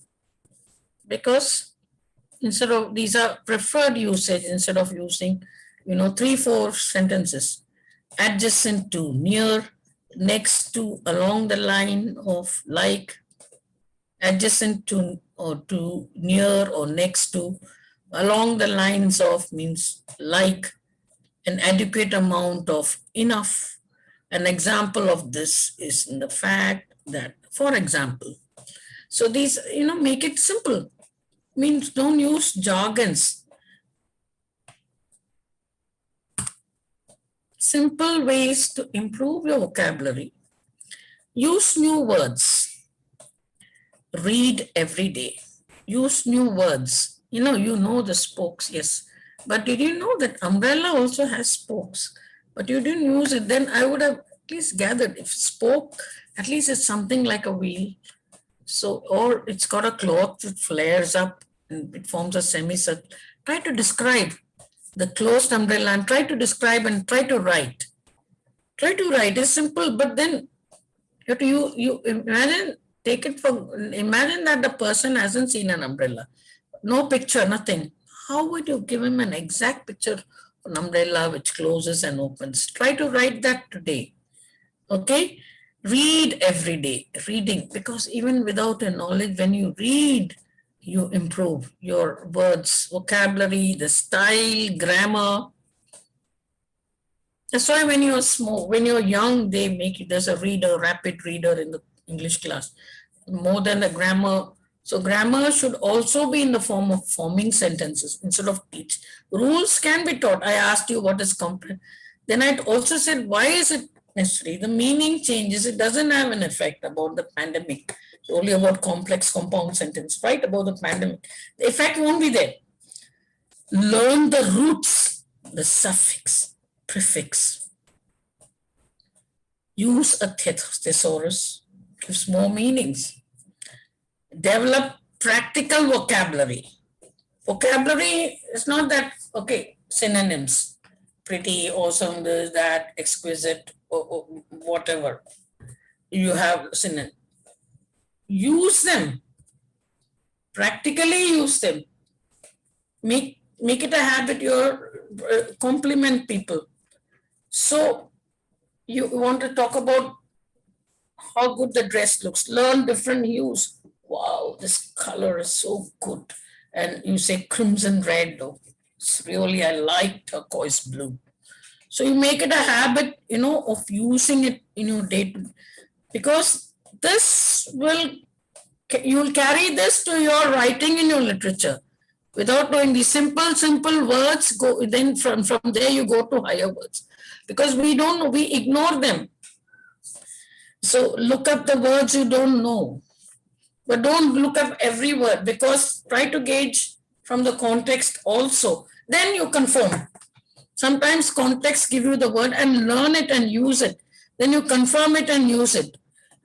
A: because these are preferred usage instead of using 3-4 sentences. Adjacent to, near, next to, along the line of, like, adjacent to, or to, near, or next to, along the lines of means like, an adequate amount of, enough. An example of this is in the fact that, for example, so these, make it simple. Means don't use jargons. Simple ways to improve your vocabulary. Use new words. Read every day. Use new words. You know the spokes, yes. But did you know that umbrella also has spokes? But you didn't use it. Then I would have at least gathered if spoke, at least it's something like a wheel. So, or it's got a cloth that flares up and it forms a semicircle. Try to describe the closed umbrella and try to describe and try to write. Try to write is simple, but then you imagine, imagine that the person hasn't seen an umbrella, no picture, nothing. How would you give him an exact picture of an umbrella which closes and opens? Try to write that today. Okay, read every day, reading, because even without a knowledge, when you read, you improve your words, vocabulary, the style, grammar. That's why when you're young, they make you, there's a rapid reader in the English class, more than the grammar. So grammar should also be in the form of forming sentences instead of teach. Rules can be taught. I asked you what is complex. Then I also said, why is it necessary? The meaning changes. It doesn't have an effect about the pandemic. It's only about complex compound sentence, right? About the pandemic. The effect won't be there. Learn the roots, the suffix, prefix. Use a thesaurus, gives more meanings. Develop practical vocabulary. Vocabulary is not that, okay, synonyms, pretty, awesome, this, that, exquisite, or whatever. You have synonyms. Use them. Practically use them. Make it a habit, compliment people. So you want to talk about how good the dress looks. Learn different hues. Wow, this color is so good. And you say crimson red. Oh, it's really, I like turquoise blue. So you make it a habit, of using it in your day, because you will carry this to your writing in your literature. Without knowing the simple words, then from there you go to higher words. Because we don't know, we ignore them. So look up the words you don't know, but don't look up every word, because try to gauge from the context also. Then you confirm. Sometimes context give you the word and learn it and use it. Then you confirm it and use it.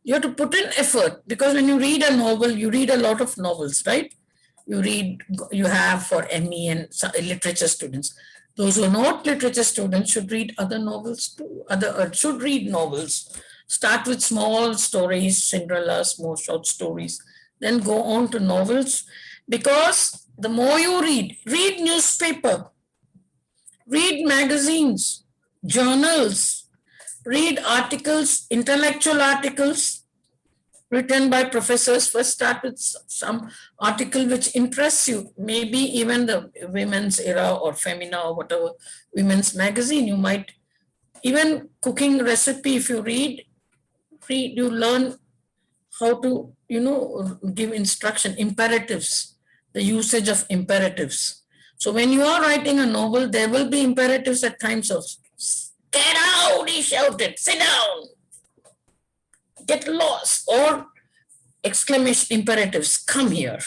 A: You have to put in effort, because when you read a novel, you read a lot of novels, right? You have for ME and literature students. Those who are not literature students should read other novels too. Should read novels. Start with small stories, Cinderella, small short stories, then go on to novels. Because the more you read newspaper, read magazines, journals, read articles, intellectual articles written by professors. First start with some article which interests you, maybe even the Women's Era or Femina or whatever women's magazine. You might even cooking recipe, if you read, you learn how to, give instruction, imperatives, the usage of imperatives. So when you are writing a novel, there will be imperatives at times of get out, he shouted, sit down, get lost, or exclamation imperatives, come here.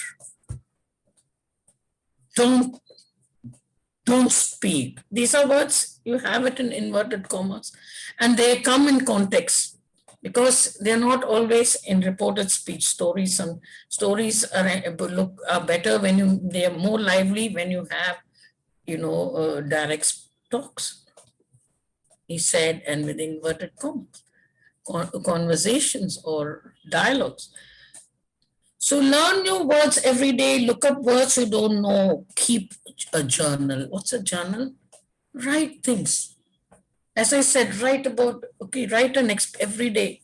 A: Don't speak. These are words, you have it in inverted commas, and they come in context, because they're not always in reported speech. Stories are better when they are more lively when you have, direct talks. He said, and with inverted commas, conversations or dialogues. So learn new words every day. Look up words you don't know. Keep a journal. What's a journal? Write things. As I said, write every day,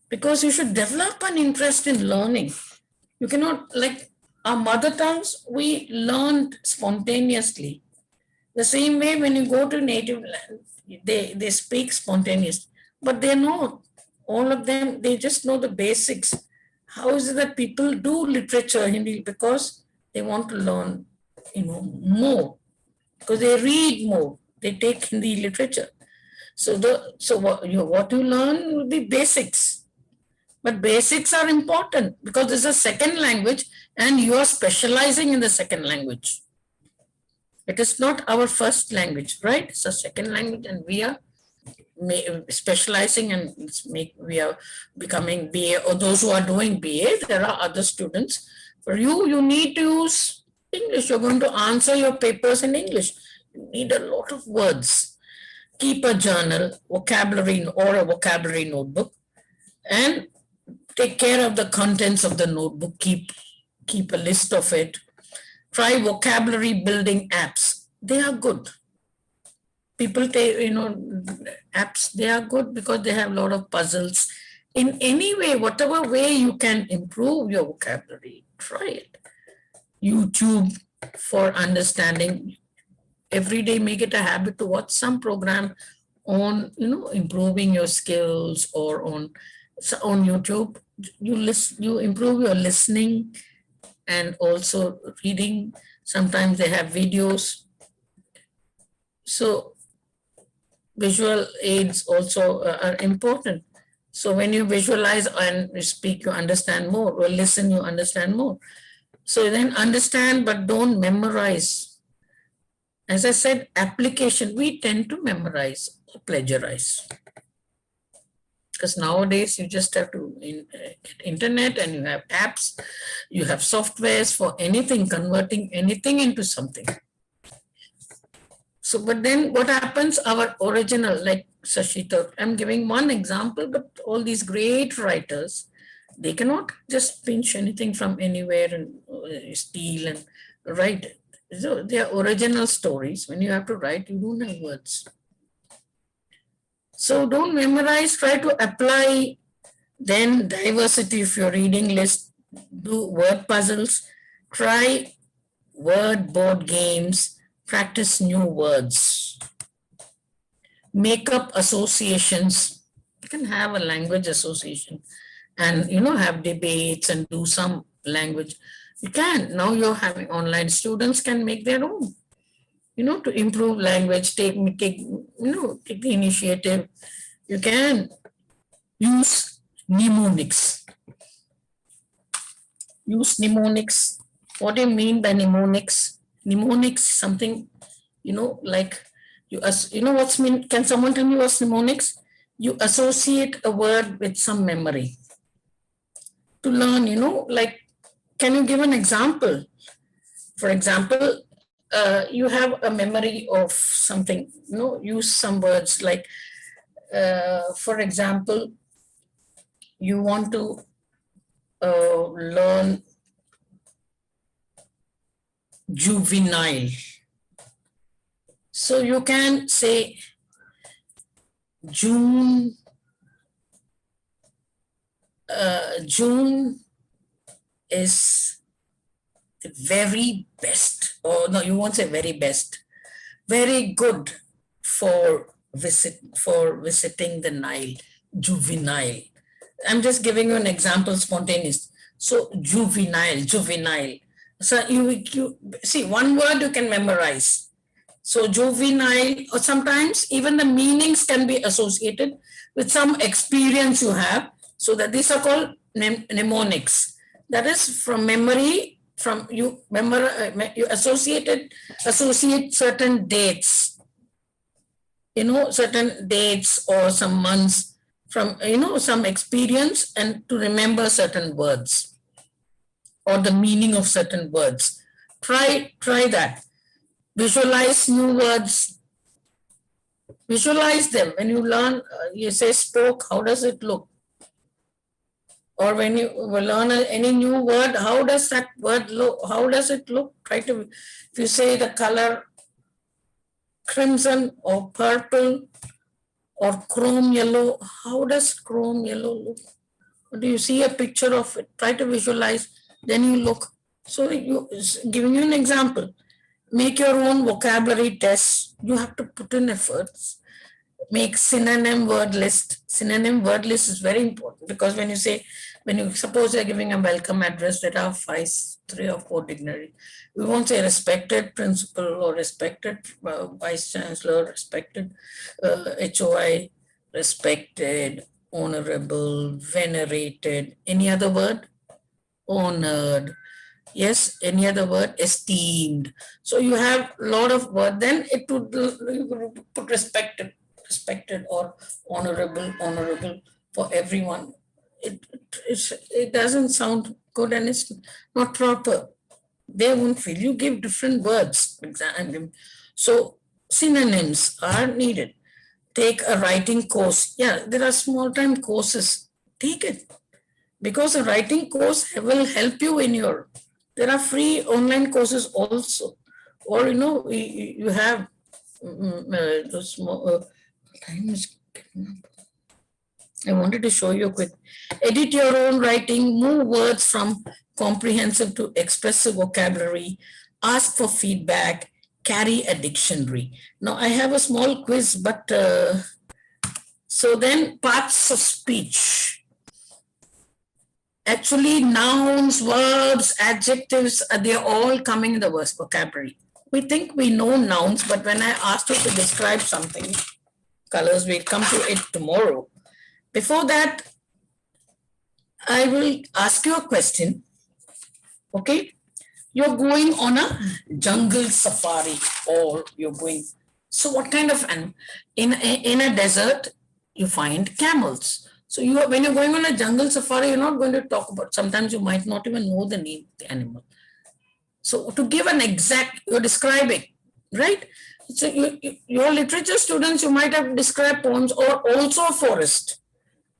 A: because you should develop an interest in learning. You cannot, like our mother tongues, we learned spontaneously. The same way when you go to native land, they speak spontaneously, but they're not. All of them, they just know the basics. How is it that people do literature Hindi? Because they want to learn, more, because they read more, they take Hindi literature. So what you learn will be basics, but basics are important because it's a second language and you are specializing in the second language. It is not our first language, right? It's a second language, and we are specializing, and we are becoming BA, or those who are doing BA, there are other students. For you, you need to use English. You're going to answer your papers in English. You need a lot of words. Keep a journal, vocabulary or a vocabulary notebook, and take care of the contents of the notebook. Keep a list of it. Try vocabulary building apps. They are good. People take, apps, they are good because they have a lot of puzzles. In any way, whatever way you can improve your vocabulary, try it. YouTube for understanding. Every day, make it a habit to watch some program on, improving your skills, or on YouTube. You improve your listening and also reading. Sometimes they have videos. So visual aids also are important. So when you visualize and speak, you understand more, or listen, you understand more. So then understand, but don't memorize. As I said, application, we tend to memorize or plagiarize. Because nowadays you just have to get internet, and you have apps, you have softwares for anything, converting anything into something. So, but then what happens, our original, like Sashita, I'm giving one example, but all these great writers, they cannot just pinch anything from anywhere and steal and write. So they are original stories. When you have to write, you don't have words. So don't memorize, try to apply. Then diversity, if you're reading list, do word puzzles, try word board games, practice new words. Make up associations. You can have a language association and, have debates and do some language. You can. Now you're having online, students can make their own, to improve language, take the initiative. You can use Mnemonics. Use mnemonics. What do you mean by mnemonics? Mnemonics is something, like you know what's mean? Can someone tell me what's mnemonics? You associate a word with some memory to learn, like, can you give an example? For example, you have a memory of something, use some words like, for example, you want to learn juvenile. So you can say June is the very best, or no, you won't say very best, very good for visiting the Nile, juvenile. I'm just giving you an example, spontaneous. So juvenile. So you see, one word you can memorize. So juvenile, or sometimes even the meanings can be associated with some experience you have. So that these are called mnemonics. That is from memory, from you associate certain dates, certain dates or some months from, some experience, and to remember certain words or the meaning of certain words. Try that. Visualize new words. Visualize them. When you learn, you say spoke, how does it look? Or when you learn any new word, how does that word look? How does it look? Try to, if you say the color crimson or purple or chrome yellow, how does chrome yellow look? Or do you see a picture of it? Try to visualize, then you look. So giving you an example, make your own vocabulary tests. You have to put in efforts. Make synonym word list. Synonym word list is very important, because when you suppose you're giving a welcome address, there are 3 or 4 dictionary. We won't say respected principal or respected vice chancellor, respected HOI, respected, honorable, venerated. Any other word? Honored. Yes, any other word? Esteemed. So you have a lot of words. Then it would put respected or honorable for everyone. It doesn't sound good, and it's not proper. They won't feel. You give different words. So synonyms are needed. Take a writing course. Yeah, there are small time courses. Take it, because a writing course will help you in your. There are free online courses also, or you have those small. Time is getting up. I wanted to show you a quick. Edit your own writing, move words from comprehensive to expressive vocabulary, ask for feedback, carry a dictionary. Now I have a small quiz, but so then parts of speech. Actually, nouns, verbs, adjectives, they're all coming in the vocabulary. We think we know nouns, but when I asked you to describe something, colors, we'll come to it tomorrow. Before that, I will ask you a question. Okay, you're going on a jungle safari, or you're going. So what kind of animal? In a desert, you find camels. So when you're going on a jungle safari, you're not going to talk about. Sometimes you might not even know the name of the animal. So to give an exact, you're describing, right? So your literature students, you might have described ponds or also a forest.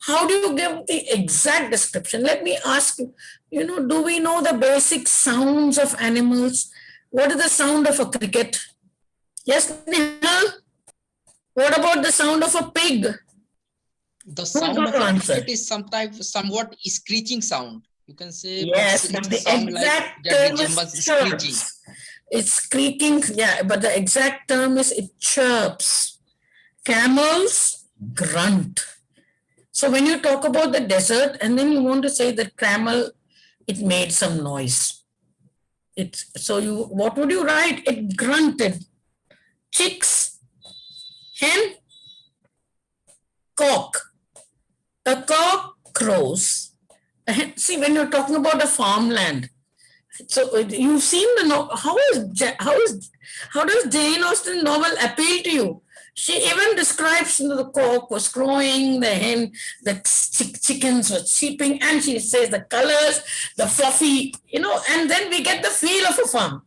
A: How do you give the exact description? Let me ask you, do we know the basic sounds of animals? What is the sound of a cricket? Yes, Nihal? What about the sound of a pig?
C: The sound of a cricket is somewhat screeching sound. You can say,
A: yes, but the exact term is screeching. It's squeaking, yeah, but the exact term is it chirps. Camels grunt. So when you talk about the desert, and then you want to say that camel, it made some noise. What would you write? It grunted. Chicks, hen, cock. The cock crows. See, when you're talking about a farmland, so you've seen the how does Jane Austen novel appeal to you? She even describes, the cock was crowing, the hen, the chickens were cheeping, and she says the colors, the fluffy, and then we get the feel of a farm.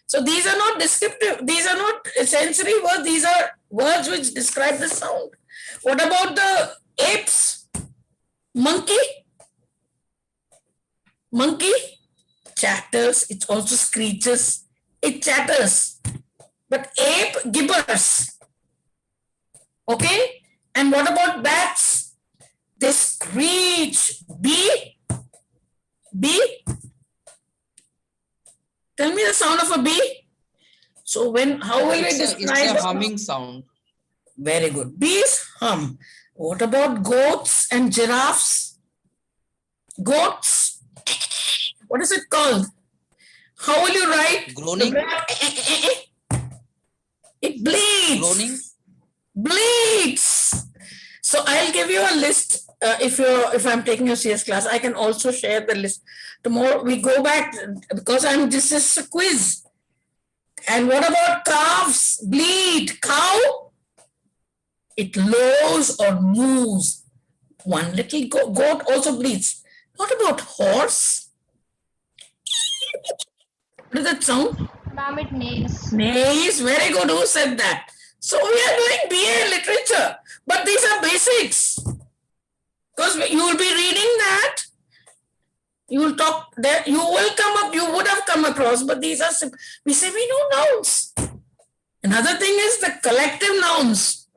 A: So these are not descriptive, these are not sensory words, these are words which describe the sound. What about the apes? Monkey chatters, it also screeches, it chatters. But ape gibbers. Okay? And what about bats? They screech. Bee? Tell me the sound of a bee. So how will we
C: It's
A: describe
C: a humming sound.
A: Very good. Bees hum. What about goats and giraffes? Goats. What is it called? How will you write?
C: Groaning.
A: It bleeds.
C: Groaning.
A: Bleeds. So I'll give you a list. If I'm taking a CS class, I can also share the list. Tomorrow we go back because this is a quiz. And what about calves? Bleed. Cow? It lows or moves. One little goat also bleeds. What about horse? What is that sound?
B: Ma'am, it neighs.
A: Neighs. Very good. Who said that? So we are doing BA literature, but these are basics. Because you will be reading that. You will talk there. You will come up. You would have come across, but these are we say we know nouns. Another thing is the collective nouns.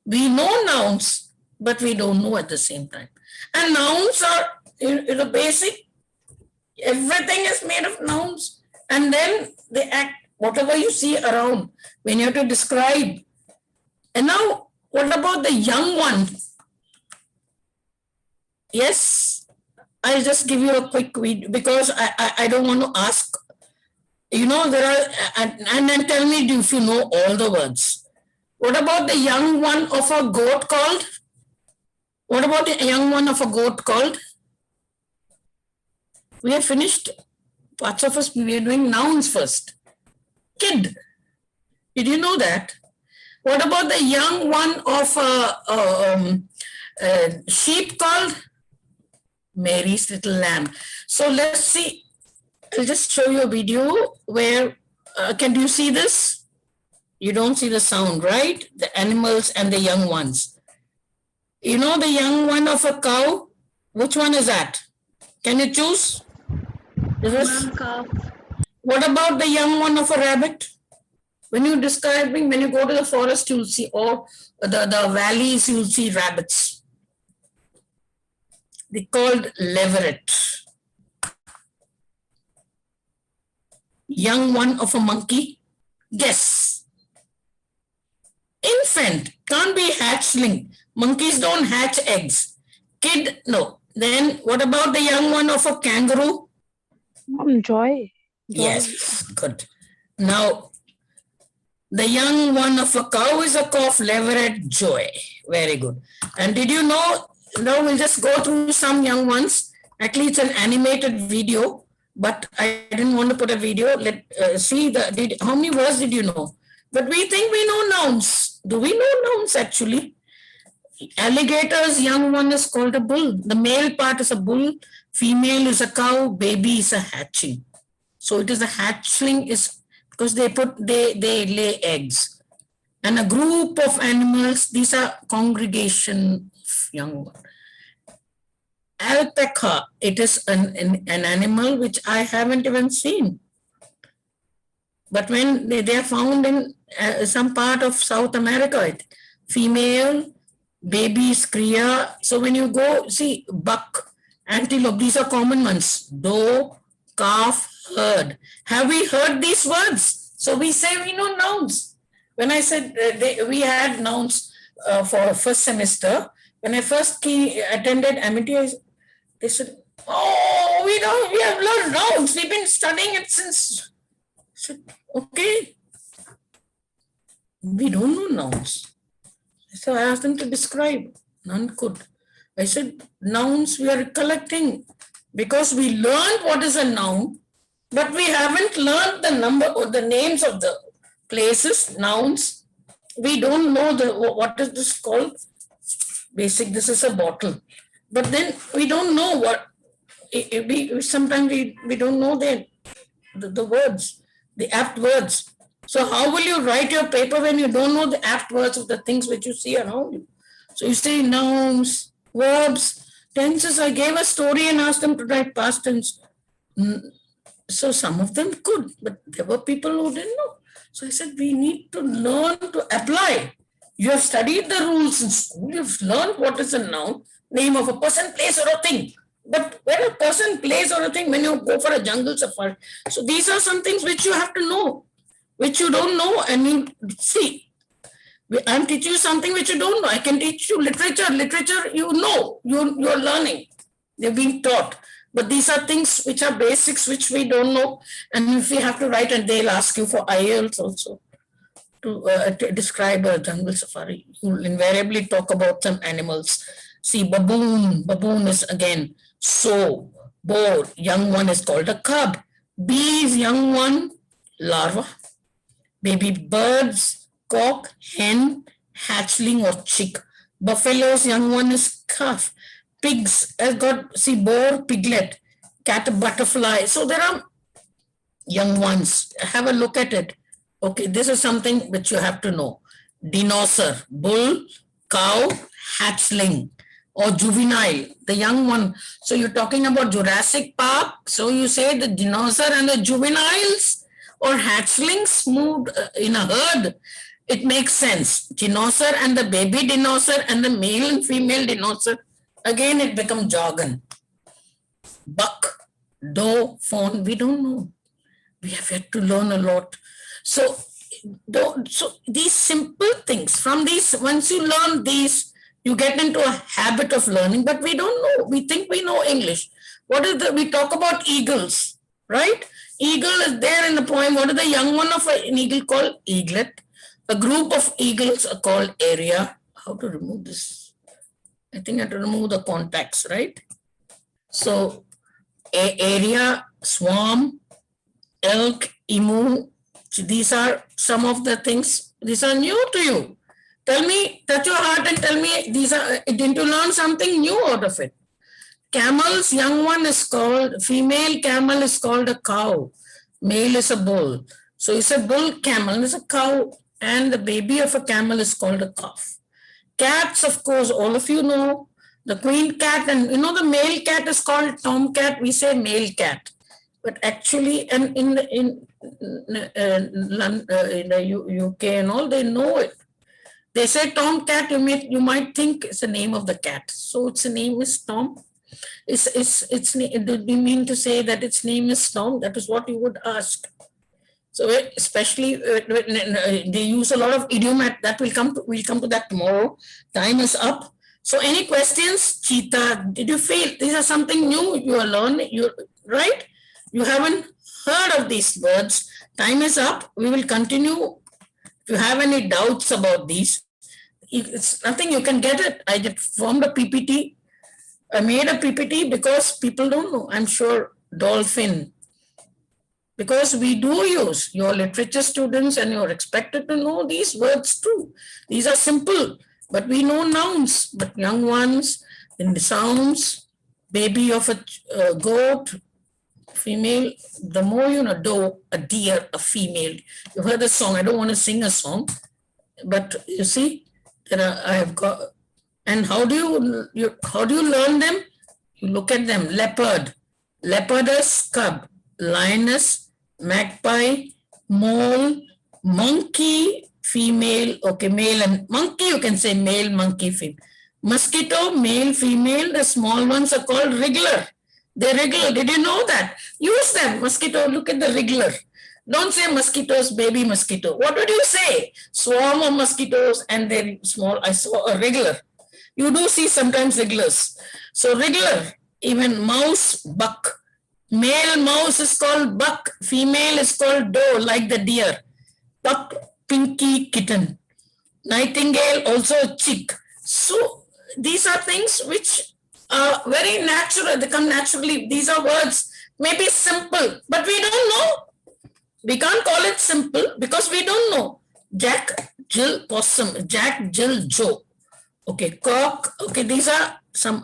A: We know nouns, but we don't know at the same time. And nouns are basic. Everything is made of nouns, and then they act. Whatever you see around, when you have to describe. And now, what about the young one? Yes, I'll just give you a quick video because I don't want to ask. There are, and then tell me if you know all the words. What about the young one of a goat called? What about the young one of a goat called? We have finished. Parts of us, we are doing nouns first. Kid. Did you know that? What about the young one of a sheep called? Mary's little lamb. So let's see. I'll just show you a video where, can you see this? You don't see the sound, right? The animals and the young ones. The young one of a cow? Which one is that? Can you choose?
B: Ma'am, calf.
A: What about the young one of a rabbit? When you go to the forest, you'll see all the valleys, you'll see rabbits. They're called leveret. Young one of a monkey? Guess. Infant. Can't be hatchling. Monkeys don't hatch eggs. Kid, no. Then what about the young one of a kangaroo?
F: Joy.
A: Yes, good. Now, the young one of a cow is a calf, leveret, joy. Very good. And did you know, now we'll just go through some young ones. Actually, it's an animated video, but I didn't want to put a video. Let's see, how many words did you know? But we think we know nouns. Do we know nouns actually? Alligator's young one is called a bull. The male part is a bull, female is a cow, baby is a hatching. So it is a hatchling is because they lay eggs. And a group of animals, these are congregation of young ones. Alpaca, it is an animal which I haven't even seen. But when they are found in some part of South America, female, baby is cria. So when you go, see, buck, antelope, these are common ones. Doe, calf, herd. Have we heard these words? So we say we know nouns. When I said we had nouns for first semester, when I first attended Amity, they said, oh, we have learned nouns. We've been studying it since. I said, okay. We don't know nouns. So I asked them to describe. None could. I said, nouns we are collecting because we learned what is a noun, but we haven't learned the number or the names of the places, nouns. We don't know what is this called. This is a bottle. But then we don't know what, sometimes we don't know the words, the apt words. So how will you write your paper when you don't know the apt words of the things which you see around you? So you say nouns, verbs, tenses. I gave a story and asked them to write past tense. So some of them could, but there were people who didn't know. So I said, we need to learn to apply. You have studied the rules in school. You've learned what is a noun, name of a person, place, or a thing. But when a person, place, or a thing, when you go for a jungle safari. So these are some things which you have to know, which you don't know, and you see. I'm teaching you something which you don't know. I can teach you literature. Literature, you know, you're learning. You're being taught. But these are things which are basics which we don't know. And if you have to write, and they'll ask you for IELTS also to describe a jungle safari. You'll invariably talk about some animals. See, baboon. Baboon is again sow, boar. Young one is called a cub. Bees, young one, larva. Baby birds, cock, hen, hatchling or chick. Buffaloes, young one is calf. Pigs, I've got, see, boar, piglet, cat, butterfly. So there are young ones. Have a look at it. Okay, this is something which you have to know. Dinosaur, bull, cow, hatchling, or juvenile, the young one. So you're talking about Jurassic Park. So you say the dinosaur and the juveniles or hatchlings moved in a herd. It makes sense. Dinosaur and the baby dinosaur and the male and female dinosaur. Again, it becomes jargon. Buck, doe, fawn, we don't know. We have yet to learn a lot. So these simple things, from these, once you learn these, you get into a habit of learning, but we don't know. We think we know English. We talk about eagles, right? Eagle is there in the poem. What is the young one of an eagle called? Eaglet. A group of eagles are called area. How to remove this? I think I have to remove the contacts, right? So area, swarm, elk, emu. These are some of the things. These are new to you. Tell me, touch your heart and tell me, didn't you learn something new out of it? Camels, young one is called, female camel is called a cow. Male is a bull. So it's a bull camel, is a cow, and the baby of a camel is called a calf. Cats, of course, all of you know. The queen cat, and you know the male cat is called tomcat. We say male cat. But actually, and in the UK and all, they know it. They say tomcat, you might think it's the name of the cat. So its name is Tom. Do you mean to say that its name is Tom? That is what you would ask. So especially they use a lot of idiomat. That we'll come to that tomorrow. Time is up. So any questions? Cheetah, did you feel these are something new you are learning? Right? You haven't heard of these words. Time is up. We will continue. If you have any doubts about these, it's nothing, you can get it. I just formed a PPT. I made a PPT because people don't know. I'm sure dolphin. Because we do use, your literature students, and you're expected to know these words too. These are simple, but we know nouns, but young ones, in the sounds, baby of a goat, female, the more you know, doe, a deer, a female. You heard the song. I don't want to sing a song, but you see, I have got. And how do you learn them? You look at them. Leopard, leopardess, cub, lioness, magpie, mole, monkey, female. Okay, male and monkey. You can say male, monkey, female. Mosquito, male, female. The small ones are called wriggler. They wriggle. Did you know that? Use them. Mosquito, look at the wriggler. Don't say mosquitoes, baby mosquito. What would you say? Swarm of mosquitoes and they're small. I saw a wriggler. You do see sometimes wrigglers. So wriggler, even mouse, buck. Male mouse is called buck. Female is called doe, like the deer. Buck, pinky, kitten. Nightingale, also a chick. So these are things which are very natural, they come naturally. These are words, maybe simple, but we don't know. We can't call it simple because we don't know. Jack, Jill, possum, Jack, Jill, Joe. Okay, cock. Okay, these are some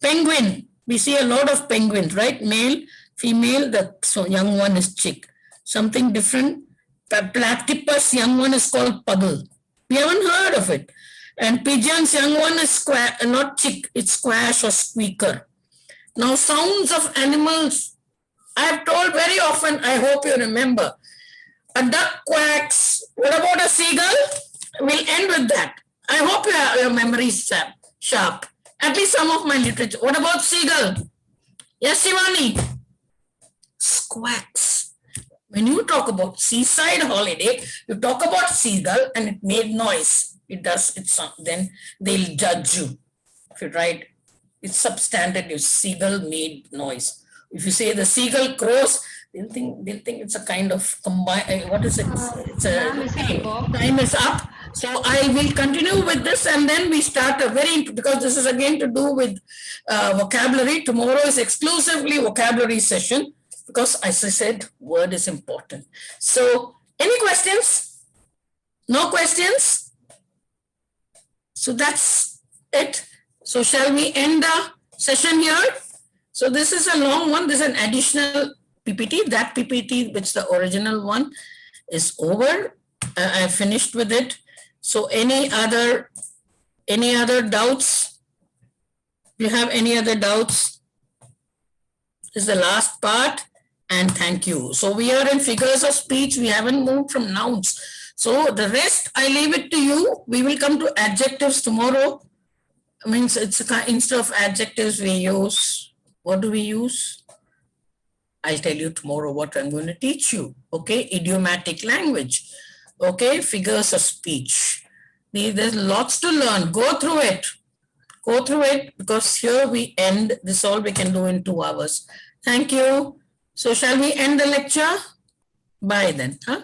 A: penguin. We see a lot of penguins, right? Male, female, the young one is chick. Something different. Platypus, young one is called puddle. We haven't heard of it. And pigeon's young one is not chick, it's squash or squeaker. Now, sounds of animals, I've told very often, I hope you remember. A duck quacks. What about a seagull? We'll end with that. I hope your memory is sharp. At least some of my literature. What about seagull? Yes, Shivani? Squawks. When you talk about seaside holiday, you talk about seagull and it made noise. It does its sound. Then they'll judge you. If you write, it's substantive. Seagull made noise. If you say the seagull crows, they'll think it's a kind of combined. What is it? It's a time is up. So I will continue with this, and then we start because this is again to do with vocabulary. Tomorrow is exclusively vocabulary session because, as I said, word is important. So any questions? No questions? So that's it. So shall we end the session here? So this is a long one. This is an additional PPT. That PPT, which the original one, is over. I finished with it. So any other doubts? Do you have any other doubts? This is the last part, and thank you. So we are in figures of speech. We haven't moved from nouns. So the rest, I leave it to you. We will come to adjectives tomorrow. Means it's instead of adjectives, we use, what do we use? I'll tell you tomorrow what I'm going to teach you. Okay, idiomatic language. Okay, figures of speech. There's lots to learn. Go through it. Go through it because here we end. This is all we can do in 2 hours. Thank you. So shall we end the lecture? Bye then. Huh?